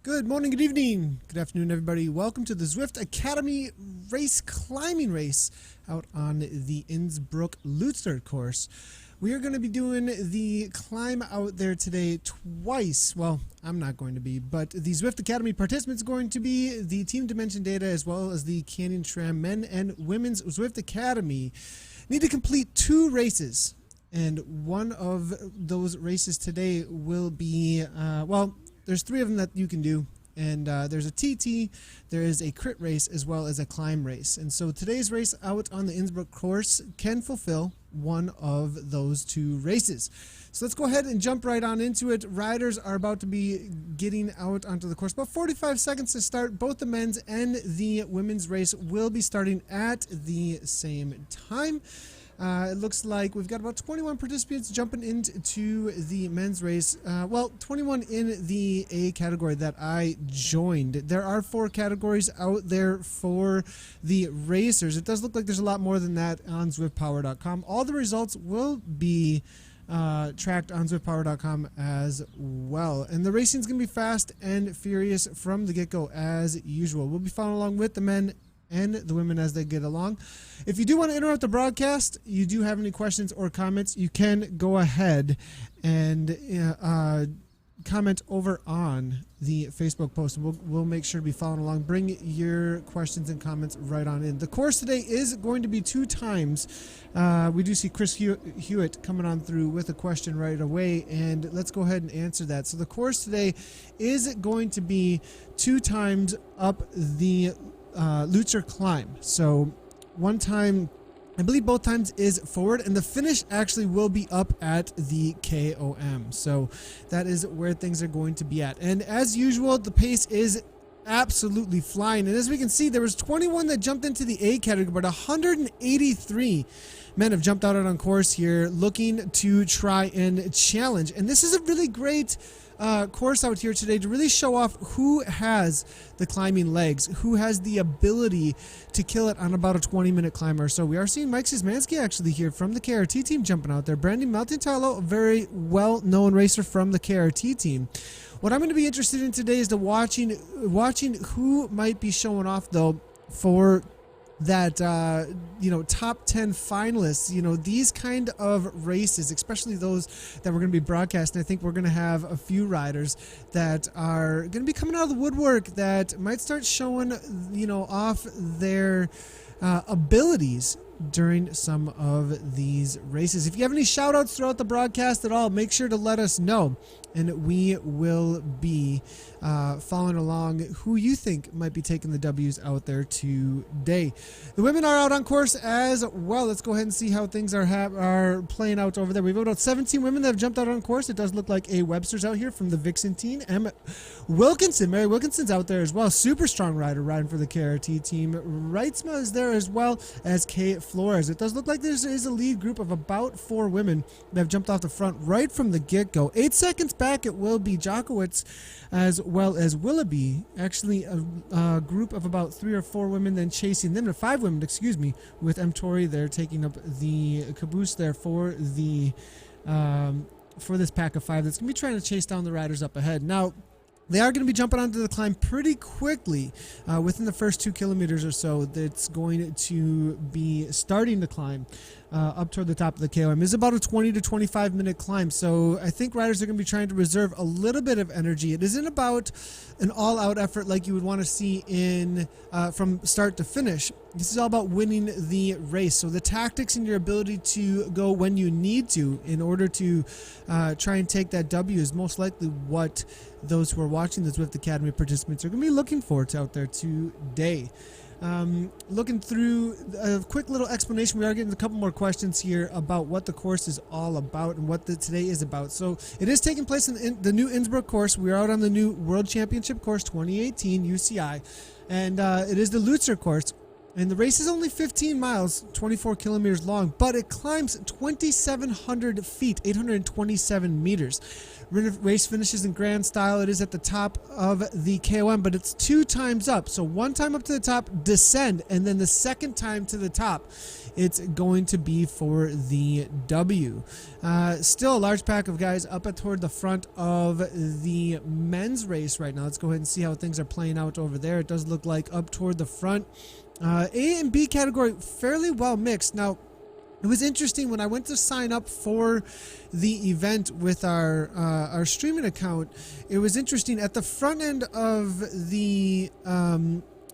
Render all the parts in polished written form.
Good morning, good evening, good afternoon, everybody. Welcome to the Zwift Academy race climbing race out on the Innsbruck Lutscher course. We are going to be doing the climb out there today twice. Well, I'm not going to be, but the Zwift Academy participants are going to be. The Team Dimension data as well as the Canyon SRAM men and women's Zwift Academy need to complete 2 races. And one of those races today will be, there's 3 of them that you can do, and there's a TT, there is a crit race, as well as a climb race. And so today's race out on the Innsbruck course can fulfill one of those 2 races. So let's go ahead and jump right on into it. Riders are about to be getting out onto the course. About 45 seconds to start. Both the men's and the women's race will be starting at the same time. It looks like we've got about 21 participants jumping into the men's race. 21 in the A category that I joined. There are 4 categories out there for the racers. It does look like there's a lot more than that on ZwiftPower.com. All the results will be tracked on ZwiftPower.com as well. And the racing is going to be fast and furious from the get-go as usual. We'll be following along with the men and the women as they get along. If you do want to interrupt the broadcast, you do have any questions or comments, you can go ahead and comment over on the Facebook post. We'll make sure to be following along. Bring your questions and comments right on in. The course today is going to be 2 times. We do see Chris Hewitt coming on through with a question right away, and let's go ahead and answer that. So the course today is going to be 2 times up the Lutscher climb. So one time, I believe both times is forward, and the finish actually will be up at the KOM. So that is where things are going to be at. And as usual, the pace is absolutely flying. And as we can see, there was 21 that jumped into the A category, but 183 men have jumped out on course here looking to try and challenge. And this is a really great course out here today to really show off who has the climbing legs, who has the ability to kill it on about a 20-minute climb or so. We are seeing Mike Szymanski actually here from the KRT team jumping out there. Brandon Maltintalo, a very well-known racer from the KRT team. What I'm going to be interested in today is watching who might be showing off though for that top 10 finalists. These kind of races, especially those that we're going to be broadcasting. I think we're going to have a few riders that are going to be coming out of the woodwork that might start showing off their abilities during some of these races. If you have any shout outs throughout the broadcast at all, make sure to let us know, and we will be following along who you think might be taking the W's out there today. The women are out on course as well. Let's go ahead and see how things are playing out over there. We've about 17 women that have jumped out on course. It does look like A. Webster's out here from the Vixen team. Emma Wilkinson, Mary Wilkinson's out there as well. Super strong rider riding for the KRT team. Reitzma is there as well as Kay Flores. It does look like there is a lead group of about 4 women that have jumped off the front right from the get-go. 8 seconds back, it will be Jokowitz as well as Willoughby. Actually, a group of about 3 or 4 women then chasing them, 5 women, excuse me, with M. Torrey there taking up the caboose there for the for this pack of 5 that's going to be trying to chase down the riders up ahead. Now, they are going to be jumping onto the climb pretty quickly. Within the first 2 kilometers or so, that's going to be starting to climb up toward the top of the KOM. It's about a 20 to 25 minute climb, so I think riders are going to be trying to reserve a little bit of energy. It isn't about an all-out effort like you would want to see in from start to finish. This is all about winning the race. So the tactics and your ability to go when you need to in order to try and take that W is most likely what those who are watching the Zwift Academy participants are going to be looking for out there today. Looking through a quick little explanation, we are getting a couple more questions here about what the course is all about and what today is about. So it is taking place in the new Innsbruck course. We are out on the new World Championship course 2018 UCI, and it is the Lutscher course. And the race is only 15 miles, 24 kilometers long, but it climbs 2,700 feet, 827 meters. Race finishes in grand style. It is at the top of the KOM, but it's 2 times up. So 1 time up to the top, descend, and then the second time to the top, it's going to be for the W. Still a large pack of guys up toward the front of the men's race right now. Let's go ahead and see how things are playing out over there. It does look like up toward the front. A and B category fairly well mixed. Now, it was interesting when I went to sign up for the event with our streaming account. It was interesting at the front end of the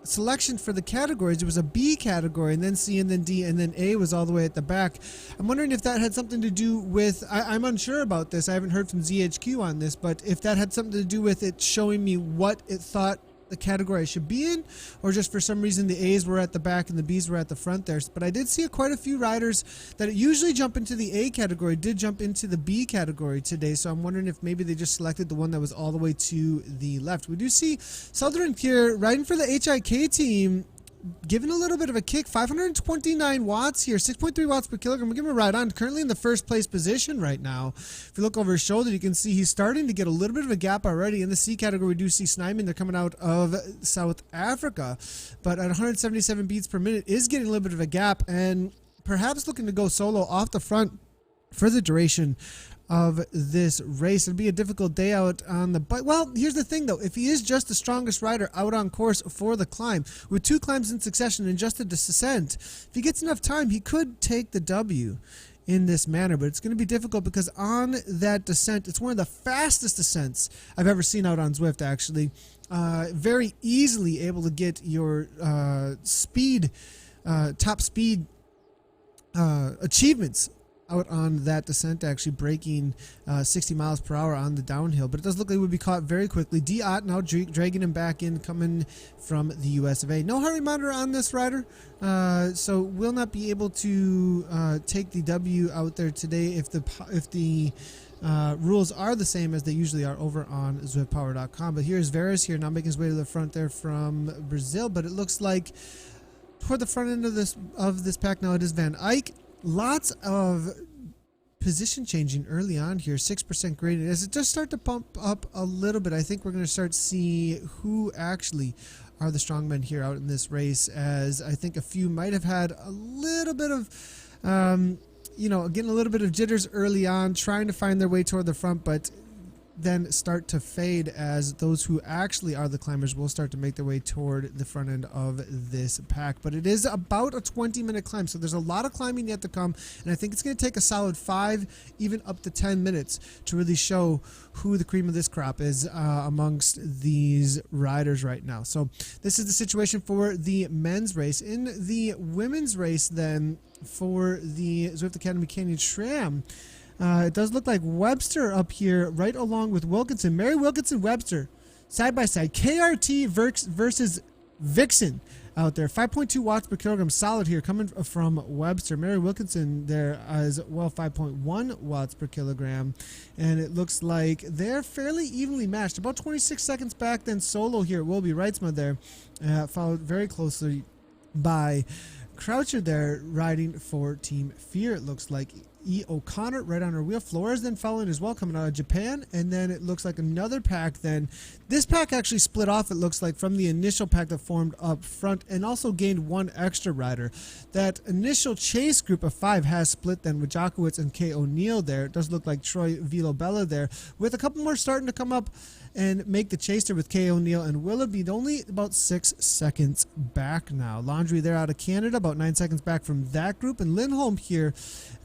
selection for the categories. It was a B category, and then C, and then D, and then A was all the way at the back. I'm wondering if that had something to do with, I'm unsure about this. I haven't heard from ZHQ on this, but if that had something to do with it showing me what it thought the category I should be in, or just for some reason the A's were at the back and the B's were at the front there. But I did see quite a few riders that usually jump into the A category did jump into the B category today, so I'm wondering if maybe they just selected the one that was all the way to the left. We do see Southern here riding for the HIK team, giving a little bit of a kick. 529 watts here, 6.3 watts per kilogram. We'll give him a ride on. Currently in the first place position right now. If you look over his shoulder, you can see he's starting to get a little bit of a gap already. In the C category, we do see Snyman. They're coming out of South Africa, but at 177 beats per minute is getting a little bit of a gap, and perhaps looking to go solo off the front for the duration of this race. It'll be a difficult day out on the bike. Well, here's the thing though, if he is just the strongest rider out on course for the climb, with 2 climbs in succession and just a descent, if he gets enough time, he could take the W in this manner. But it's going to be difficult because on that descent, it's one of the fastest descents I've ever seen out on Zwift, actually. Very easily able to get your speed, top speed achievements out on that descent, actually breaking 60 miles per hour on the downhill. But it does look like it would be caught very quickly. Ott now dragging him back in, coming from the US of A. No heart rate monitor on this rider, so will not be able to take the W out there today if the rules are the same as they usually are over on ZwiftPower.com. But here's Veras here now making his way to the front there from Brazil. But it looks like toward the front end of this pack now, it is Van Eyck. Lots of position changing early on here, 6% graded. As it does start to pump up a little bit, I think we're going to start to see who actually are the strongmen here out in this race, as I think a few might have had a little bit of, getting a little bit of jitters early on, trying to find their way toward the front, but then start to fade as those who actually are the climbers will start to make their way toward the front end of this pack. But it is about a 20-minute climb, so there's a lot of climbing yet to come, and I think it's going to take a solid 5, even up to 10 minutes to really show who the cream of this crop is amongst these riders right now. So this is the situation for the men's race. In the women's race then, for the Zwift Academy Canyon SRAM, it does look like Webster up here right along with Wilkinson. Mary Wilkinson, Webster, side by side. KRT versus Vixen out there. 5.2 watts per kilogram solid here coming from Webster. Mary Wilkinson there as well, 5.1 watts per kilogram. And it looks like they're fairly evenly matched. About 26 seconds back then solo here will be Reitzma there, followed very closely by Croucher there riding for Team Fear, it looks like. E. O'Connor right on her wheel. Flores then following as well, coming out of Japan. And then it looks like another pack then. This pack actually split off, it looks like, from the initial pack that formed up front, and also gained 1 extra rider. That initial chase group of 5 has split then with Jokowitz and K. O'Neill there. It does look like Troy Vilobella there, with a couple more starting to come up and make the chaser with K. O'Neill and Willoughby, only about 6 seconds back now. Laundry there out of Canada, about 9 seconds back from that group. And Lindholm here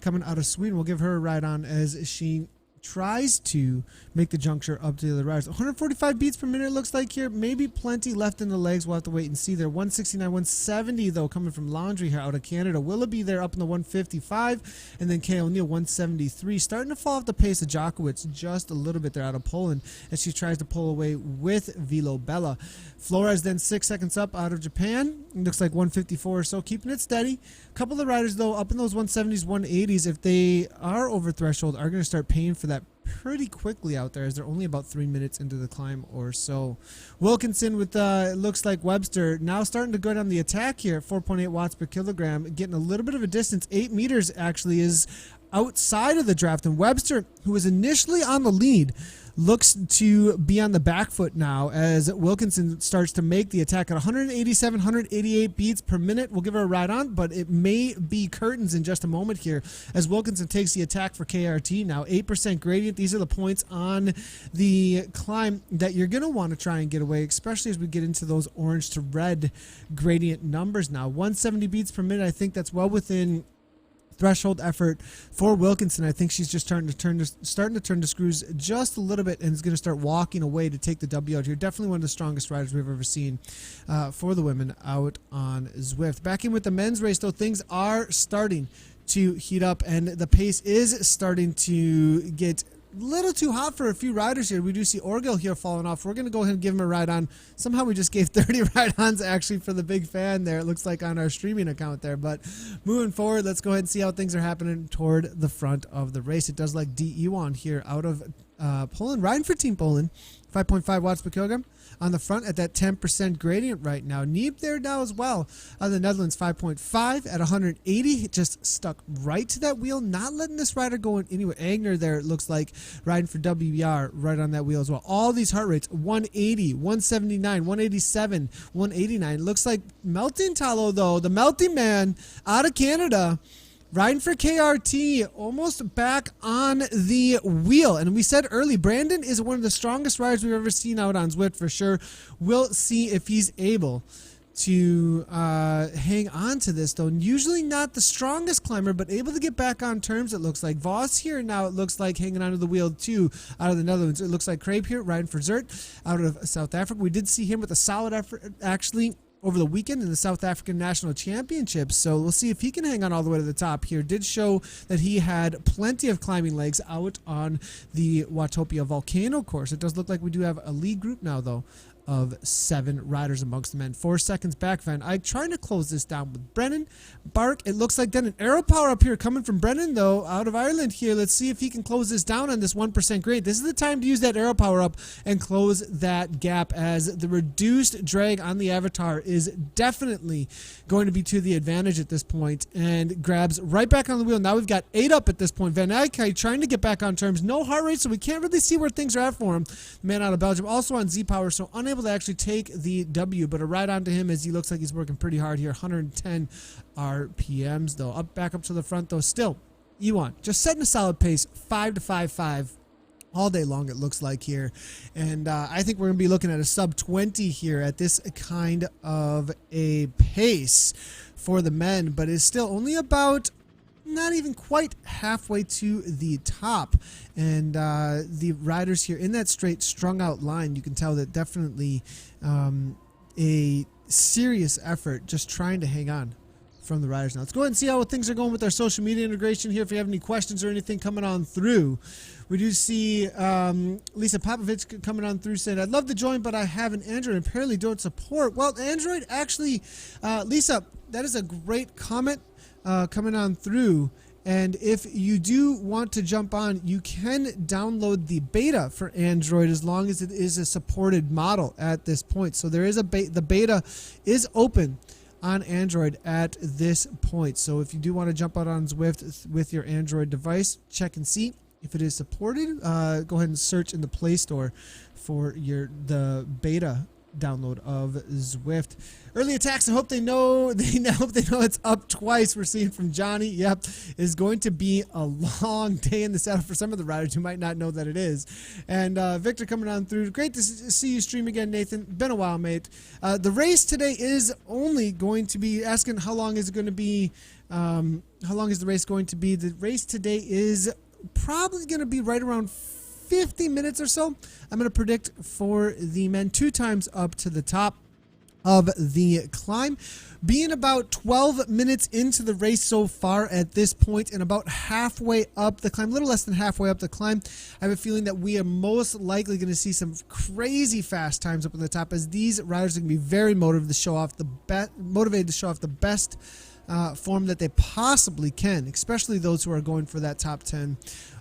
coming out of Sweden. We'll give her a ride on as she tries to make the juncture up to the other riders. 145 beats per minute, looks like here. Maybe plenty left in the legs. We'll have to wait and see there. 169, 170 though, coming from Laundry here out of Canada. Willoughby there up in the 155, and then K. O'Neill 173. Starting to fall off the pace of Jokowitz just a little bit there out of Poland as she tries to pull away with Vilobella. Flores then 6 seconds up out of Japan. It looks like 154 or so, keeping it steady. A couple of riders though up in those 170s, 180s, if they are over threshold, are going to start paying for that pretty quickly out there, as they're only about 3 minutes into the climb or so. Wilkinson with it looks like Webster now starting to go down the attack here at 4.8 watts per kilogram, getting a little bit of a distance. 8 meters actually is outside of the draft, and Webster, who was initially on the lead, looks to be on the back foot now as Wilkinson starts to make the attack at 187, 188 beats per minute. We'll give her a ride on, but it may be curtains in just a moment here as Wilkinson takes the attack for KRT now. 8% gradient. These are the points on the climb that you're going to want to try and get away, especially as we get into those orange to red gradient numbers now. 170 beats per minute. I think that's well within threshold effort for Wilkinson. I think she's just starting to turn the screws just a little bit and is going to start walking away to take the W out here. Definitely one of the strongest riders we've ever seen for the women out on Zwift. Back in with the men's race, though, things are starting to heat up and the pace is starting to get little too hot for a few riders here. We do see Orgel here falling off. We're going to go ahead and give him a ride on. Somehow we just gave 30 ride-ons actually for the big fan there. It looks like on our streaming account there. But moving forward, let's go ahead and see how things are happening toward the front of the race. It does like D. Iwan here out of Poland, riding for Team Poland. 5.5 watts per kilogram on the front at that 10% gradient right now. Neep there now as well. The Netherlands 5.5 at 180. It just stuck right to that wheel, not letting this rider go anywhere. Agner there, it looks like, riding for WBR right on that wheel as well. All these heart rates, 180, 179, 187, 189. Looks like Melting Talo, though, the Melting Man out of Canada, riding for KRT, almost back on the wheel. And we said early, Brandon is one of the strongest riders we've ever seen out on Zwift for sure. We'll see if he's able to hang on to this, though. Usually not the strongest climber, but able to get back on terms, it looks like. Voss here now, it looks like, hanging onto the wheel too out of the Netherlands. It looks like Crabe here riding for Zert out of South Africa. We did see him with a solid effort actually over the weekend in the South African National Championships. So we'll see if he can hang on all the way to the top here. Did show that he had plenty of climbing legs out on the Watopia Volcano course. It does look like we do have a lead group now, though, of 7 riders amongst the men. 4 seconds back, Van Eyck trying to close this down with Brennan. Bark, it looks like then an arrow power up here coming from Brennan, though, out of Ireland here. Let's see if he can close this down on this 1% grade. This is the time to use that arrow power up and close that gap, as the reduced drag on the Avatar is definitely going to be to the advantage at this point, and grabs right back on the wheel. Now we've got 8 up at this point. Van Eyck trying to get back on terms. No heart rate, so we can't really see where things are at for him. The man out of Belgium, also on Z-Power, so unable to actually take the W, but a ride onto him as he looks like he's working pretty hard here. 110 RPMs though. Back up to the front though. Still, Iwan just setting a solid pace, 5 to 5.5 all day long, it looks like here. And I think we're going to be looking at a sub 20 here at this kind of a pace for the men, but it's still only about not even quite halfway to the top. And the riders here in that straight strung out line, you can tell that definitely a serious effort just trying to hang on from the riders. Now let's go ahead and see how things are going with our social media integration here. If you have any questions or anything coming on through, we do see Lisa Popovich coming on through saying, I'd love to join, but I have an Android and apparently don't support. Well, Android actually, Lisa, that is a great comment coming on through. And if you do want to jump on, you can download the beta for Android as long as it is a supported model at this point. So there is the beta is open on Android at this point. So if you do want to jump out on Zwift with your Android device, check and see if it is supported. Go ahead and search in the Play Store for the beta download of Zwift. Early attacks, I hope they know it's up twice. We're seeing from Johnny. Yep, is going to be a long day in the saddle for some of the riders who might not know that it is. And Victor coming on through. Great to see you stream again, Nathan. Been a while, mate. The race today is only going to be asking how long is it going to be. How long is the race going to be? The race today is probably going to be right around 50 minutes or so. I'm going to predict for the men 2 times up to the top of the climb, being about 12 minutes into the race so far at this point, and about halfway up the climb, a little less than halfway up the climb. I have a feeling that we are most likely going to see some crazy fast times up at the top, as these riders are going to be very motivated to show off the best form that they possibly can, especially those who are going for that top 10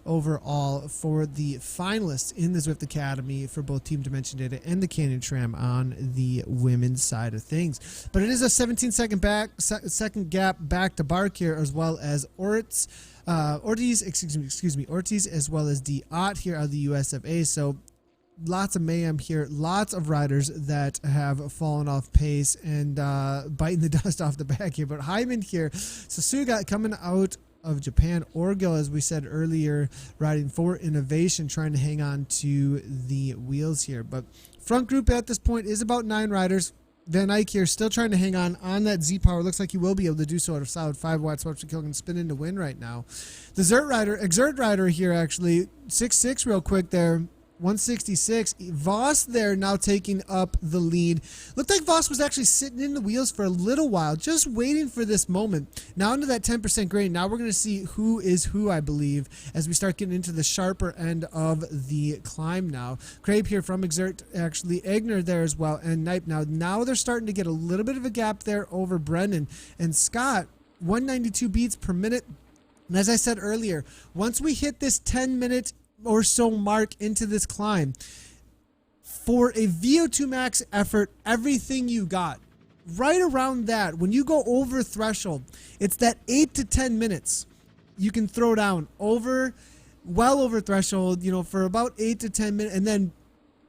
overall for the finalists in the Zwift Academy for both Team Dimension Data and the Canyon Tram on the women's side of things. But it is a 17-second second gap back to Bark here, as well as Ortiz, as well as D'Ott here out of the US of A. So lots of mayhem here, lots of riders that have fallen off pace and biting the dust off the back here. But Hyman here, Sasuga coming out of Japan, Orgel, as we said earlier, riding for innovation, trying to hang on to the wheels here. But front group at this point is about 9 riders. Van Eyck here still trying to hang on that Z-Power. Looks like he will be able to do so at a solid 5 watts per kilogram, spinning to win right now. The Exert rider here, actually, 6'6" real quick there. 166. Voss there now taking up the lead. Looked like Voss was actually sitting in the wheels for a little while, just waiting for this moment. Now into that 10% grade. Now we're going to see who is who, I believe, as we start getting into the sharper end of the climb now. Crabe here from Exert, actually. Egner there as well, and Knipe. Now they're starting to get a little bit of a gap there over Brennan. And Scott, 192 beats per minute. And as I said earlier, once we hit this 10-minute or so mark into this climb, for a VO2 max effort, everything you got right around that, when you go over threshold, it's that 8 to 10 minutes you can throw down well over threshold, for about 8 to 10 minutes, and then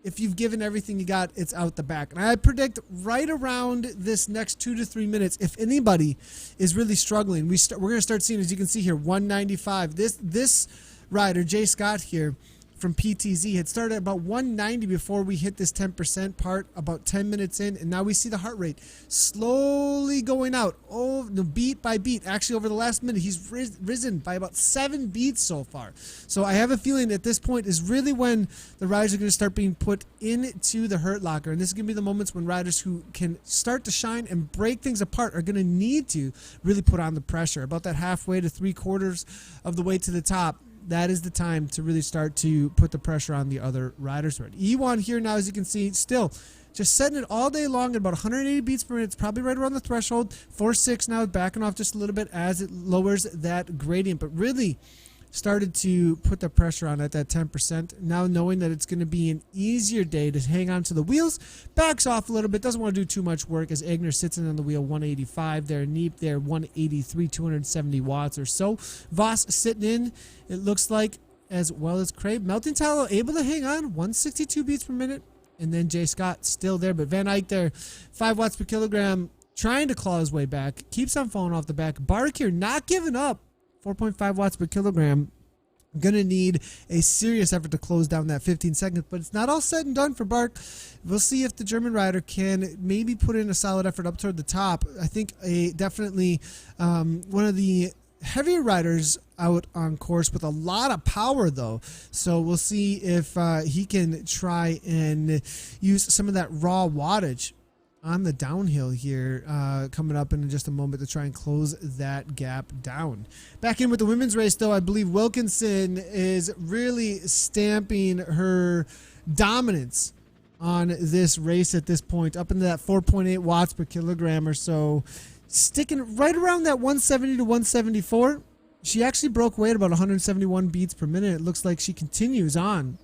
if you've given everything you got, it's out the back. And I predict right around this next 2 to 3 minutes, if anybody is really struggling, we're going to start seeing, as you can see here, 195. This rider, Jay Scott here from PTZ, had started at about 190 before we hit this 10% part, about 10 minutes in, and now we see the heart rate slowly going out, beat by beat. Actually, over the last minute, he's risen by about 7 beats so far. So I have a feeling at this point is really when the riders are going to start being put into the hurt locker, and this is going to be the moments when riders who can start to shine and break things apart are going to need to really put on the pressure. About that halfway to 3/4 of the way to the top, that is the time to really start to put the pressure on the other riders. E1 here now, as you can see, still just setting it all day long at about 180 beats per minute. It's probably right around the threshold. 4.6 now, backing off just a little bit as it lowers that gradient, but really started to put the pressure on at that 10%. Now knowing that it's going to be an easier day to hang on to the wheels, backs off a little bit, doesn't want to do too much work as Egner sits in on the wheel, 185 there, Neep there, 183, 270 watts or so. Voss sitting in, it looks like, as well as Crabe. Melting Tallow able to hang on, 162 beats per minute, and then Jay Scott still there, but Van Eyck there, 5 watts per kilogram, trying to claw his way back, keeps on falling off the back. Bark here not giving up, 4.5 watts per kilogram. Going to need a serious effort to close down that 15 seconds, but it's not all said and done for Bark. We'll see if the German rider can maybe put in a solid effort up toward the top. I think definitely one of the heavier riders out on course with a lot of power, though. So we'll see if he can try and use some of that raw wattage on the downhill here coming up in just a moment to try and close that gap down. Back in with the women's race, though, I believe Wilkinson is really stamping her dominance on this race at this point, up into that 4.8 watts per kilogram or so, sticking right around that 170 to 174. She actually broke away at about 171 beats per minute. It looks like she continues on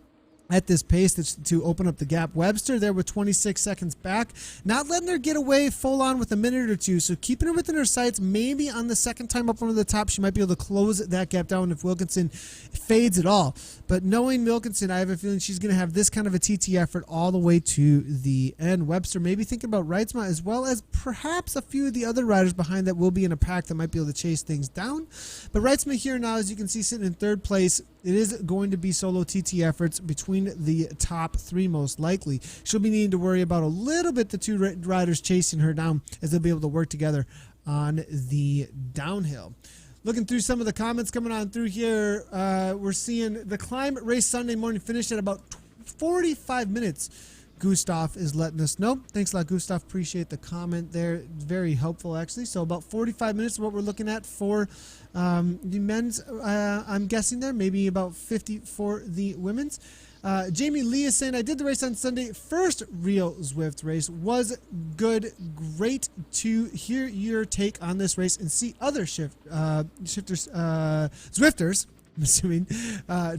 at this pace to open up the gap. Webster there with 26 seconds back, not letting her get away full on with a minute or two, so keeping her within her sights. Maybe on the second time up over the top she might be able to close that gap down if Wilkinson fades at all. But knowing Wilkinson, I have a feeling she's going to have this kind of a TT effort all the way to the end. Webster maybe thinking about Reitzma, as well as perhaps a few of the other riders behind that will be in a pack that might be able to chase things down. But Reitzma here now, as you can see, sitting in third place. It is going to be solo TT efforts between the top 3 most likely. She'll be needing to worry about a little bit the 2 riders chasing her down, as they'll be able to work together on the downhill. Looking through some of the comments coming on through here, we're seeing the climb race Sunday morning finished at about 45 minutes. Gustav is letting us know. Thanks a lot, Gustav. Appreciate the comment there. Very helpful, actually. So about 45 minutes is what we're looking at for the men's, I'm guessing there. Maybe about 50 for the women's. Jamie Lee is saying, I did the race on Sunday. First real Zwift race. Was good. Great to hear your take on this race and see other Zwifters I'm assuming,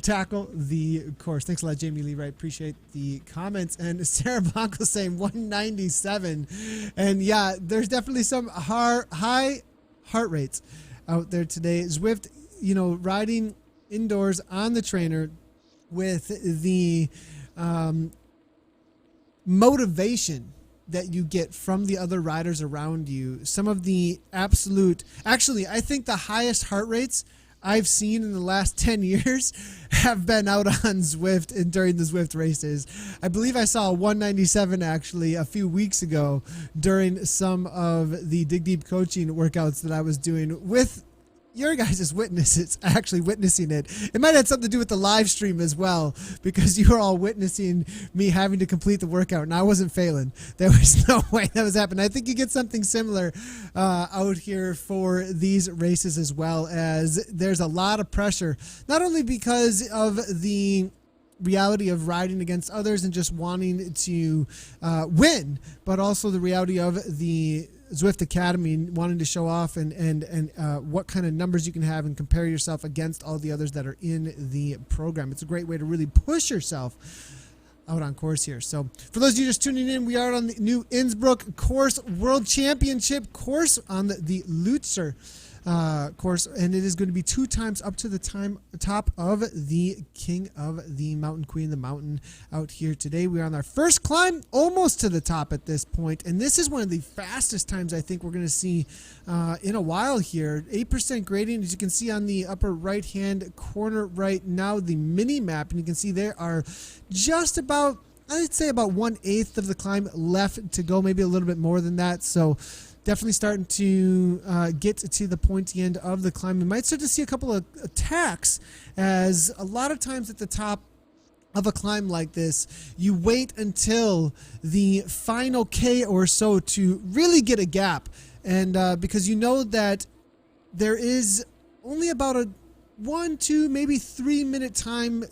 tackle the course. Thanks a lot, Jamie Lee Wright. Appreciate the comments. And Sarah Blanco saying 197. And yeah, there's definitely some high heart rates out there today. Zwift, riding indoors on the trainer with the motivation that you get from the other riders around you. Some of the actually, I think the highest heart rates I've seen in the last 10 years have been out on Zwift and during the Zwift races. I believe I saw a 197 actually a few weeks ago during some of the Dig Deep coaching workouts that I was doing with your guys' witnesses, actually witnessing it. It might have something to do with the live stream as well, because you were all witnessing me having to complete the workout, and I wasn't failing. There was no way that was happening. I think you get something similar out here for these races as well, as there's a lot of pressure, not only because of the reality of riding against others and just wanting to win, but also the reality of the Zwift Academy wanting to show off and what kind of numbers you can have and compare yourself against all the others that are in the program. It's a great way to really push yourself out on course here. So for those of you just tuning in, we are on the new Innsbruck course, World Championship course on the Lutscher course, and it is going to be 2 times up to the top of the King of the Mountain, Queen of the Mountain out here today. We're on our first climb, almost to the top at this point, and this is one of the fastest times I think we're going to see in a while here. 8% gradient, as you can see on the upper right hand corner right now, the mini map, and you can see there are just about, I'd say about 1/8 of the climb left to go, maybe a little bit more than that. So definitely starting to get to the pointy end of the climb. We might start to see a couple of attacks, as a lot of times at the top of a climb like this, you wait until the final K or so to really get a gap. And because you know that there is only about a 1, 2, maybe 3 minute time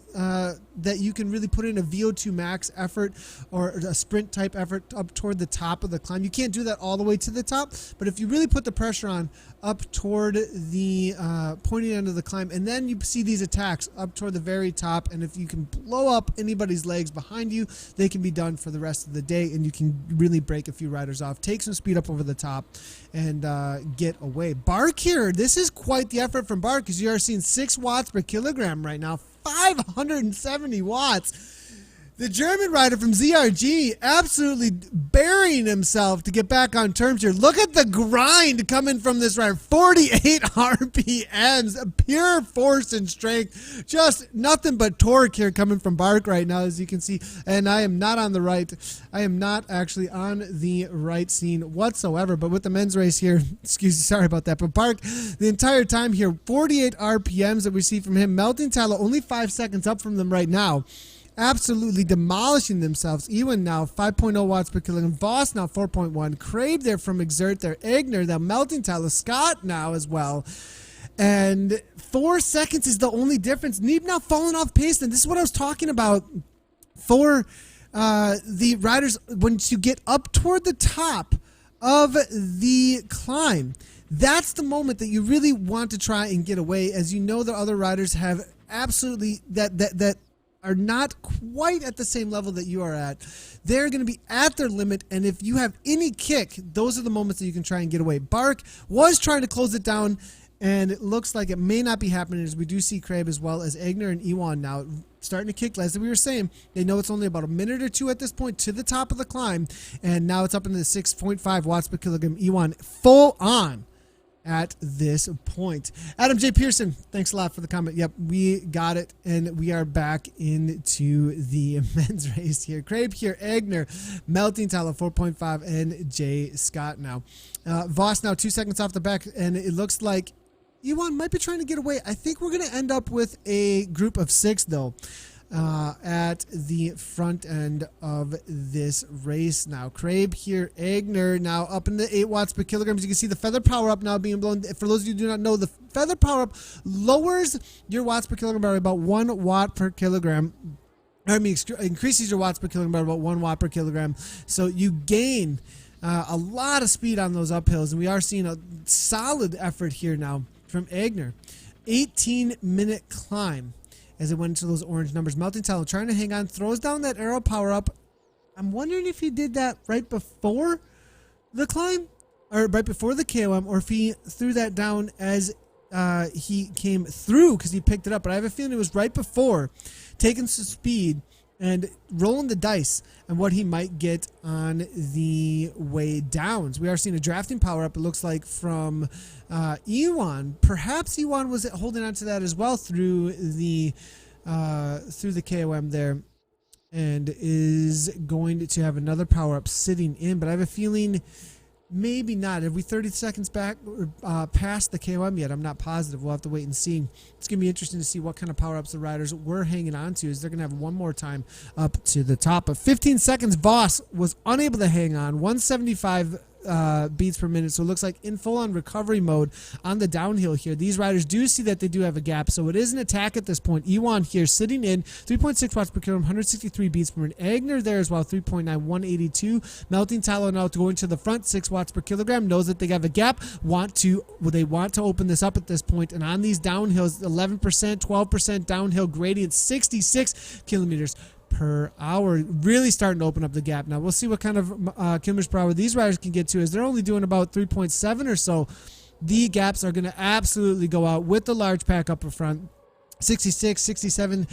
that you can really put in a VO2 max effort or a sprint type effort up toward the top of the climb. You can't do that all the way to the top, but if you really put the pressure on up toward the pointy end of the climb, and then you see these attacks up toward the very top, and if you can blow up anybody's legs behind you, they can be done for the rest of the day, and you can really break a few riders off, take some speed up over the top, and get away. Bark here, this is quite the effort from Bark, because you are seeing 6 watts per kilogram right now, 570 watts. The German rider from ZRG absolutely burying himself to get back on terms here. Look at the grind coming from this rider. 48 RPMs, pure force and strength. Just nothing but torque here coming from Bark right now, as you can see. And I am not on the right. I am not actually on the right scene whatsoever. But with the men's race here, sorry about that. But Bark, the entire time here, 48 RPMs that we see from him. Melting Tallow only 5 seconds up from them right now. Absolutely demolishing themselves. Ewan now 5.0 watts per kilogram. Voss now 4.1. Crabe there from Exert there. Egner now Melting Tallow. Scott now as well. And 4 seconds is the only difference. Neeb now falling off pace. And this is what I was talking about for the riders. Once you get up toward the top of the climb, that's the moment that you really want to try and get away, as you know the other riders have absolutely that are not quite at the same level that you are at. They're going to be at their limit, and if you have any kick, those are the moments that you can try and get away. Bark was trying to close it down, and it looks like it may not be happening, as we do see Crabe as well as Egner and Ewan now starting to kick. As we were saying, they know it's only about a minute or 2 at this point to the top of the climb, and now it's up into the 6.5 watts per kilogram. Ewan full on at this point. Adam J. Pearson, thanks a lot for the comment. Yep, we got it, and we are back into the men's race here. Crabe here, Egner, Melting Tallow 4.5, and Jay Scott now. Voss now 2 seconds off the back, and it looks like Ewan might be trying to get away. I think we're going to end up with a group of 6, though, at the front end of this race now. Crabe here, Egner now up in the 8 watts per kilogram. As you can see, the feather power up now being blown. For those of you who do not know, the feather power up lowers your watts per kilogram by about 1 watt per kilogram. Increases your watts per kilogram by about 1 watt per kilogram. So you gain a lot of speed on those uphills, and we are seeing a solid effort here now from Egner. 18-minute climb as it went into those orange numbers. Melting Tallow trying to hang on, throws down that arrow power up. I'm wondering if he did that right before the climb, or right before the KOM, or if he threw that down as he came through because he picked it up. But I have a feeling it was right before, taking some speed and rolling the dice and what he might get on the way down. So we are seeing a drafting power up, it looks like, from Ewan. Perhaps Ewan was holding on to that as well through the KOM there, and is going to have another power up sitting in. But I have a feeling maybe not. Are we 30 seconds back past the KOM yet? I'm not positive. We'll have to wait and see. It's going to be interesting to see what kind of power-ups the riders were hanging on to, as they're going to have one more time up to the top. But 15 seconds, Voss was unable to hang on. 175 beats per minute. So it looks like in full-on recovery mode on the downhill here. These riders do see that they do have a gap, so it is an attack at this point. Ewan here sitting in 3.6 watts per kilogram, 163 beats per minute. Agner there as well, 3.9, 182. Melting Tallow now going to the front, 6 watts per kilogram. Knows that they have a gap. They want to open this up at this point. And on these downhills, 11%, 12% downhill gradient, 66 kilometers per hour, really starting to open up the gap. Now we'll see what kind of kilometers per hour these riders can get to, as they're only doing about 3.7 or so. The gaps are going to absolutely go out with the large pack up front, 66, 67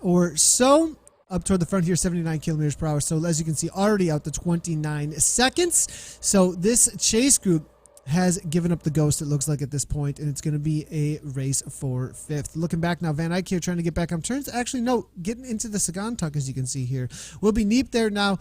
or so. Up toward the front here, 79 kilometers per hour. So as you can see, already out to 29 seconds. So this chase group has given up the ghost, it looks like, at this point, and it's going to be a race for fifth. Looking back now, Van Eyck here trying to get back on turns. Actually, no, getting into the Sagan tuck, as you can see here. Will be Neep there now,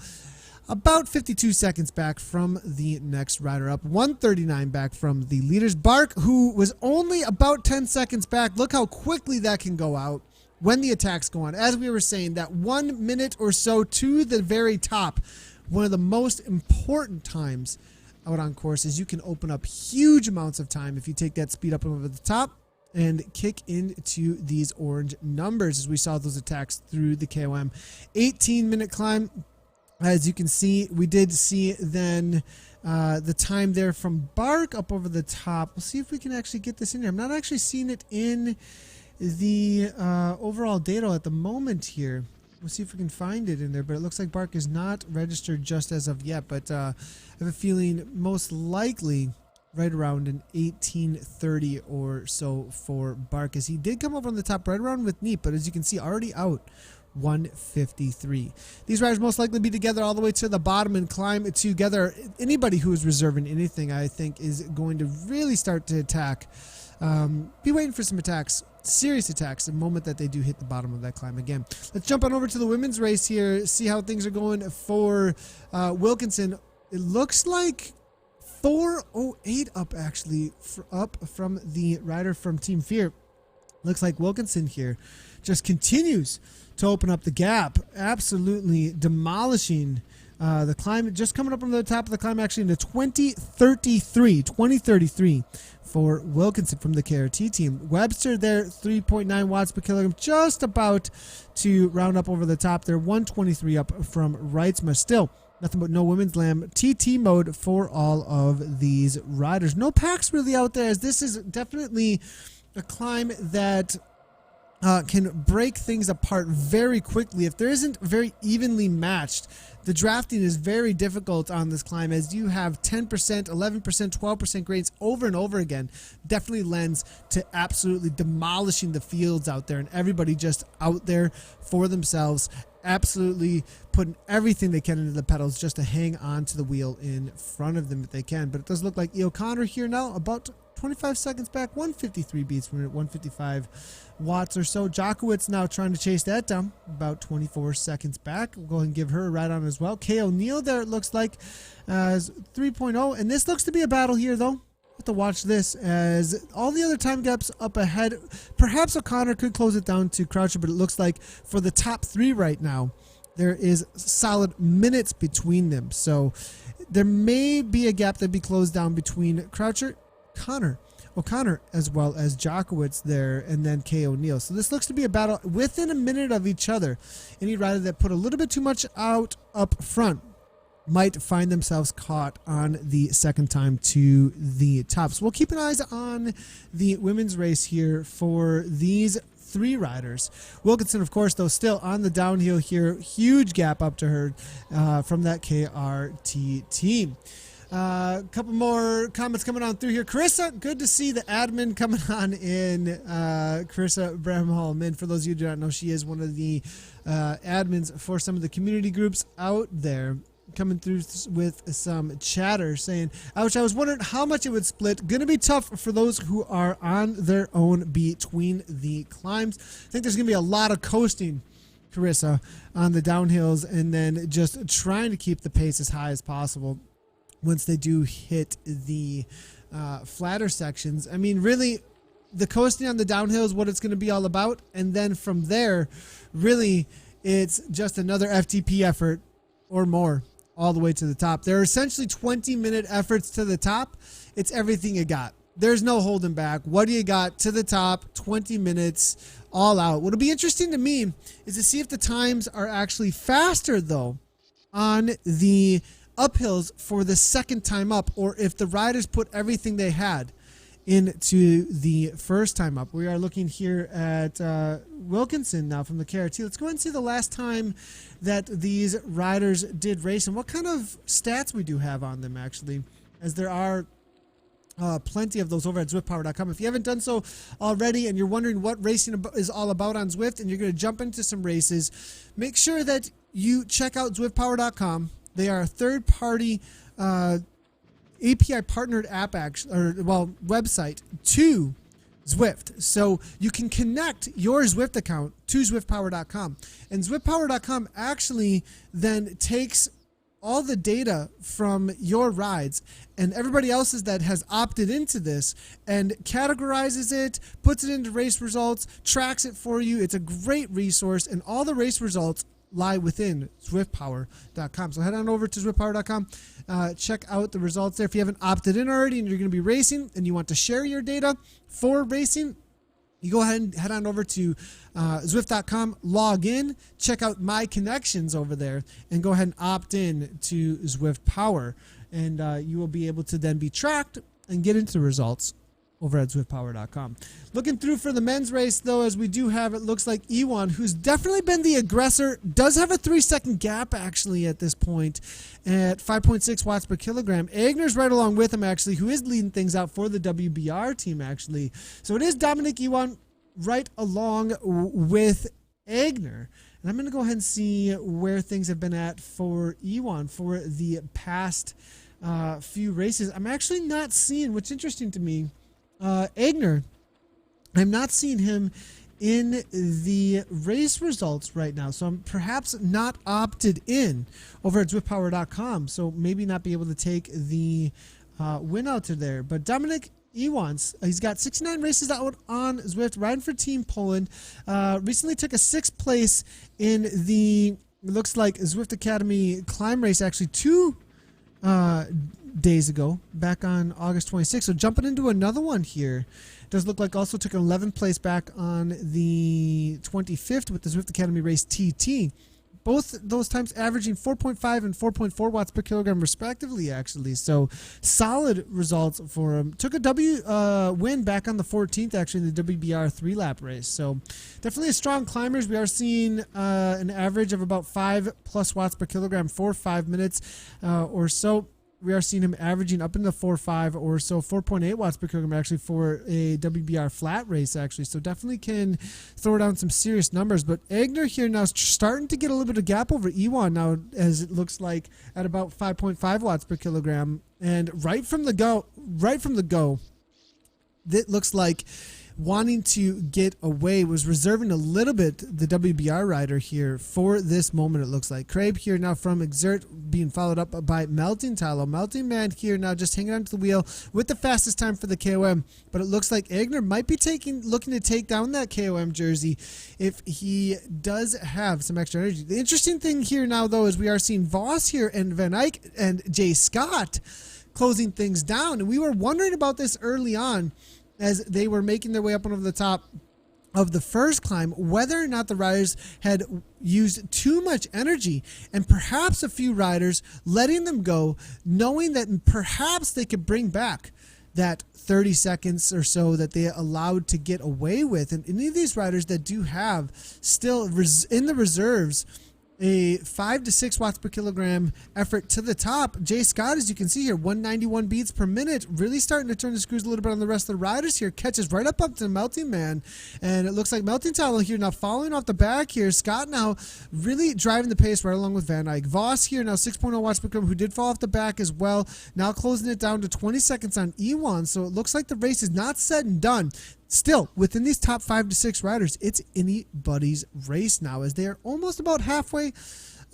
about 52 seconds back from the next rider up, 139 back from the leaders. Bark, who was only about 10 seconds back. Look how quickly that can go out when the attacks go on. As we were saying, that 1 minute or so to the very top, one of the most important times out on courses. You can open up huge amounts of time if you take that speed up over the top and kick into these orange numbers, as we saw those attacks through the KOM. 18-minute climb. As you can see, we did see then the time there from Bark up over the top. We'll see if we can actually get this in here. I'm not actually seeing it in the overall data at the moment here. We'll see if we can find it in there, but it looks like Bark is not registered just as of yet. But I have a feeling most likely right around an 18:30 or so for Bark, as he did come up on the top right around with Neep, but as you can see, already out 153. These riders most likely be together all the way to the bottom and climb together. Anybody who is reserving anything, I think, is going to really start to attack. Be waiting for some attacks, serious attacks, the moment that they do hit the bottom of that climb again. Let's jump on over to the women's race here, see how things are going for Wilkinson. It looks like 4:08 up, actually, up from the rider from Team Fear. Looks like Wilkinson here just continues to open up the gap, absolutely demolishing the climb, just coming up from the top of the climb, actually, into 2033 for Wilkinson from the KRT team. Webster there, 3.9 watts per kilogram, just about to round up over the top there. 123 up from Reitzma. Still, nothing but no women's lamb. TT mode for all of these riders. No packs really out there, as this is definitely a climb that can break things apart very quickly. If there isn't very evenly matched, the drafting is very difficult on this climb, as you have 10%, 11%, 12% grades over and over again. Definitely lends to absolutely demolishing the fields out there, and everybody just out there for themselves, absolutely putting everything they can into the pedals just to hang on to the wheel in front of them if they can. But it does look like E. O'Connor here now, about 25 seconds back, 153 beats per minute, 155 watts or so. Jokowitz now trying to chase that down, about 24 seconds back. We'll go ahead and give her a ride on as well. Kay O'Neill there, it looks like, as 3.0. And this looks to be a battle here, though. Have to watch this, as all the other time gaps up ahead. Perhaps O'Connor could close it down to Croucher, but it looks like for the top three right now, there is solid minutes between them. So there may be a gap that be closed down between Croucher, O'Connor, as well as Jokowitz there, and then Kay O'Neill. So this looks to be a battle within a minute of each other. Any rider that put a little bit too much out up front might find themselves caught on the second time to the top. So we'll keep an eye on the women's race here for these three riders. Wilkinson, of course, though, still on the downhill here. Huge gap up to her from that KRT team. A couple more comments coming on through here. Carissa, good to see the admin coming on in. Carissa Bramhall. For those of you who do not know, she is one of the admins for some of the community groups out there. Coming through with some chatter saying, ouch, I was wondering how much it would split. Going to be tough for those who are on their own between the climbs. I think there's going to be a lot of coasting, Carissa, on the downhills, and then just trying to keep the pace as high as possible once they do hit the flatter sections. I mean, really, the coasting on the downhill is what it's going to be all about. And then from there, really, it's just another FTP effort or more all the way to the top. There are essentially 20-minute efforts to the top. It's everything you got. There's no holding back. What do you got to the top? 20 minutes all out. What'll be interesting to me is to see if the times are actually faster, though, on the uphills for the second time up, or if the riders put everything they had into the first time up. We are looking here at Wilkinson now from the KRT. Let's go ahead and see the last time that these riders did race and what kind of stats we do have on them, actually, as there are plenty of those over at ZwiftPower.com. If you haven't done so already and you're wondering what racing is all about on Zwift and you're going to jump into some races, make sure that you check out ZwiftPower.com. They are a third-party API partnered app, website to Zwift. So you can connect your Zwift account to ZwiftPower.com. And ZwiftPower.com actually then takes all the data from your rides and everybody else's that has opted into this and categorizes it, puts it into race results, tracks it for you. It's a great resource, and all the race results lie within ZwiftPower.com. So head on over to ZwiftPower.com, check out the results there. If you haven't opted in already and you're going to be racing and you want to share your data for racing, you go ahead and head on over to Zwift.com, log in, check out My Connections over there, and go ahead and opt in to Zwift Power. And you will be able to then be tracked and get into the results over at ZwiftPower.com. Looking through for the men's race, though, as we do have, it looks like Ewan, who's definitely been the aggressor, does have a 3-second gap, actually, at this point at 5.6 watts per kilogram. Agner's right along with him, actually, who is leading things out for the WBR team, actually. So it is Dominic Ewan right along with Agner. And I'm going to go ahead and see where things have been at for Ewan for the past few races. I'm actually not seeing, what's interesting to me, Agner, I'm not seeing him in the race results right now, so I'm perhaps not opted in over at ZwiftPower.com, so maybe not be able to take the win out to there. But Dominic Ewans, he's got 69 races out on Zwift, riding for Team Poland. Recently took a 6th place in the, looks like, Zwift Academy climb race, actually 2 days ago, back on August 26th. So jumping into another one here. Does look like also took an 11th place back on the 25th with the Zwift Academy race TT. Both those times averaging 4.5 and 4.4 watts per kilogram respectively, actually. So solid results for him. Took a win back on the 14th, actually, in the WBR 3-lap race. So definitely a strong climbers. We are seeing an average of about 5+ watts per kilogram for 5 minutes or so. We are seeing him averaging up into 4.5 or so, 4.8 watts per kilogram actually for a WBR flat race, actually. So definitely can throw down some serious numbers. But Agner here now is starting to get a little bit of gap over Ewan now, as it looks like at about 5.5 watts per kilogram. And right from the go, it looks like wanting to get away, was reserving a little bit the WBR rider here for this moment, it looks like. Crabe here now from Exert being followed up by Melting Tallow. Melting Man here now just hanging onto the wheel with the fastest time for the KOM, but it looks like Agner might be looking to take down that KOM jersey if he does have some extra energy. The interesting thing here now, though, is we are seeing Voss here and Van Eyck and Jay Scott closing things down, and we were wondering about this early on as they were making their way up over the top of the first climb, whether or not the riders had used too much energy, and perhaps a few riders letting them go, knowing that perhaps they could bring back that 30 seconds or so that they allowed to get away with. And any of these riders that do have still in the reserves a 5 to 6 watts per kilogram effort to the top. Jay Scott, as you can see here, 191 beats per minute, really starting to turn the screws a little bit on the rest of the riders here. Catches right up to Melting Man, and it looks like Melting Towel here now following off the back here. Scott now really driving the pace right along with Van Eyck. Voss here now 6.0 watts per kilogram, who did fall off the back as well, now closing it down to 20 seconds on Ewan. So it looks like the race is not said and done. Still, within these top 5 to 6 riders, it's anybody's race now, as they are almost about halfway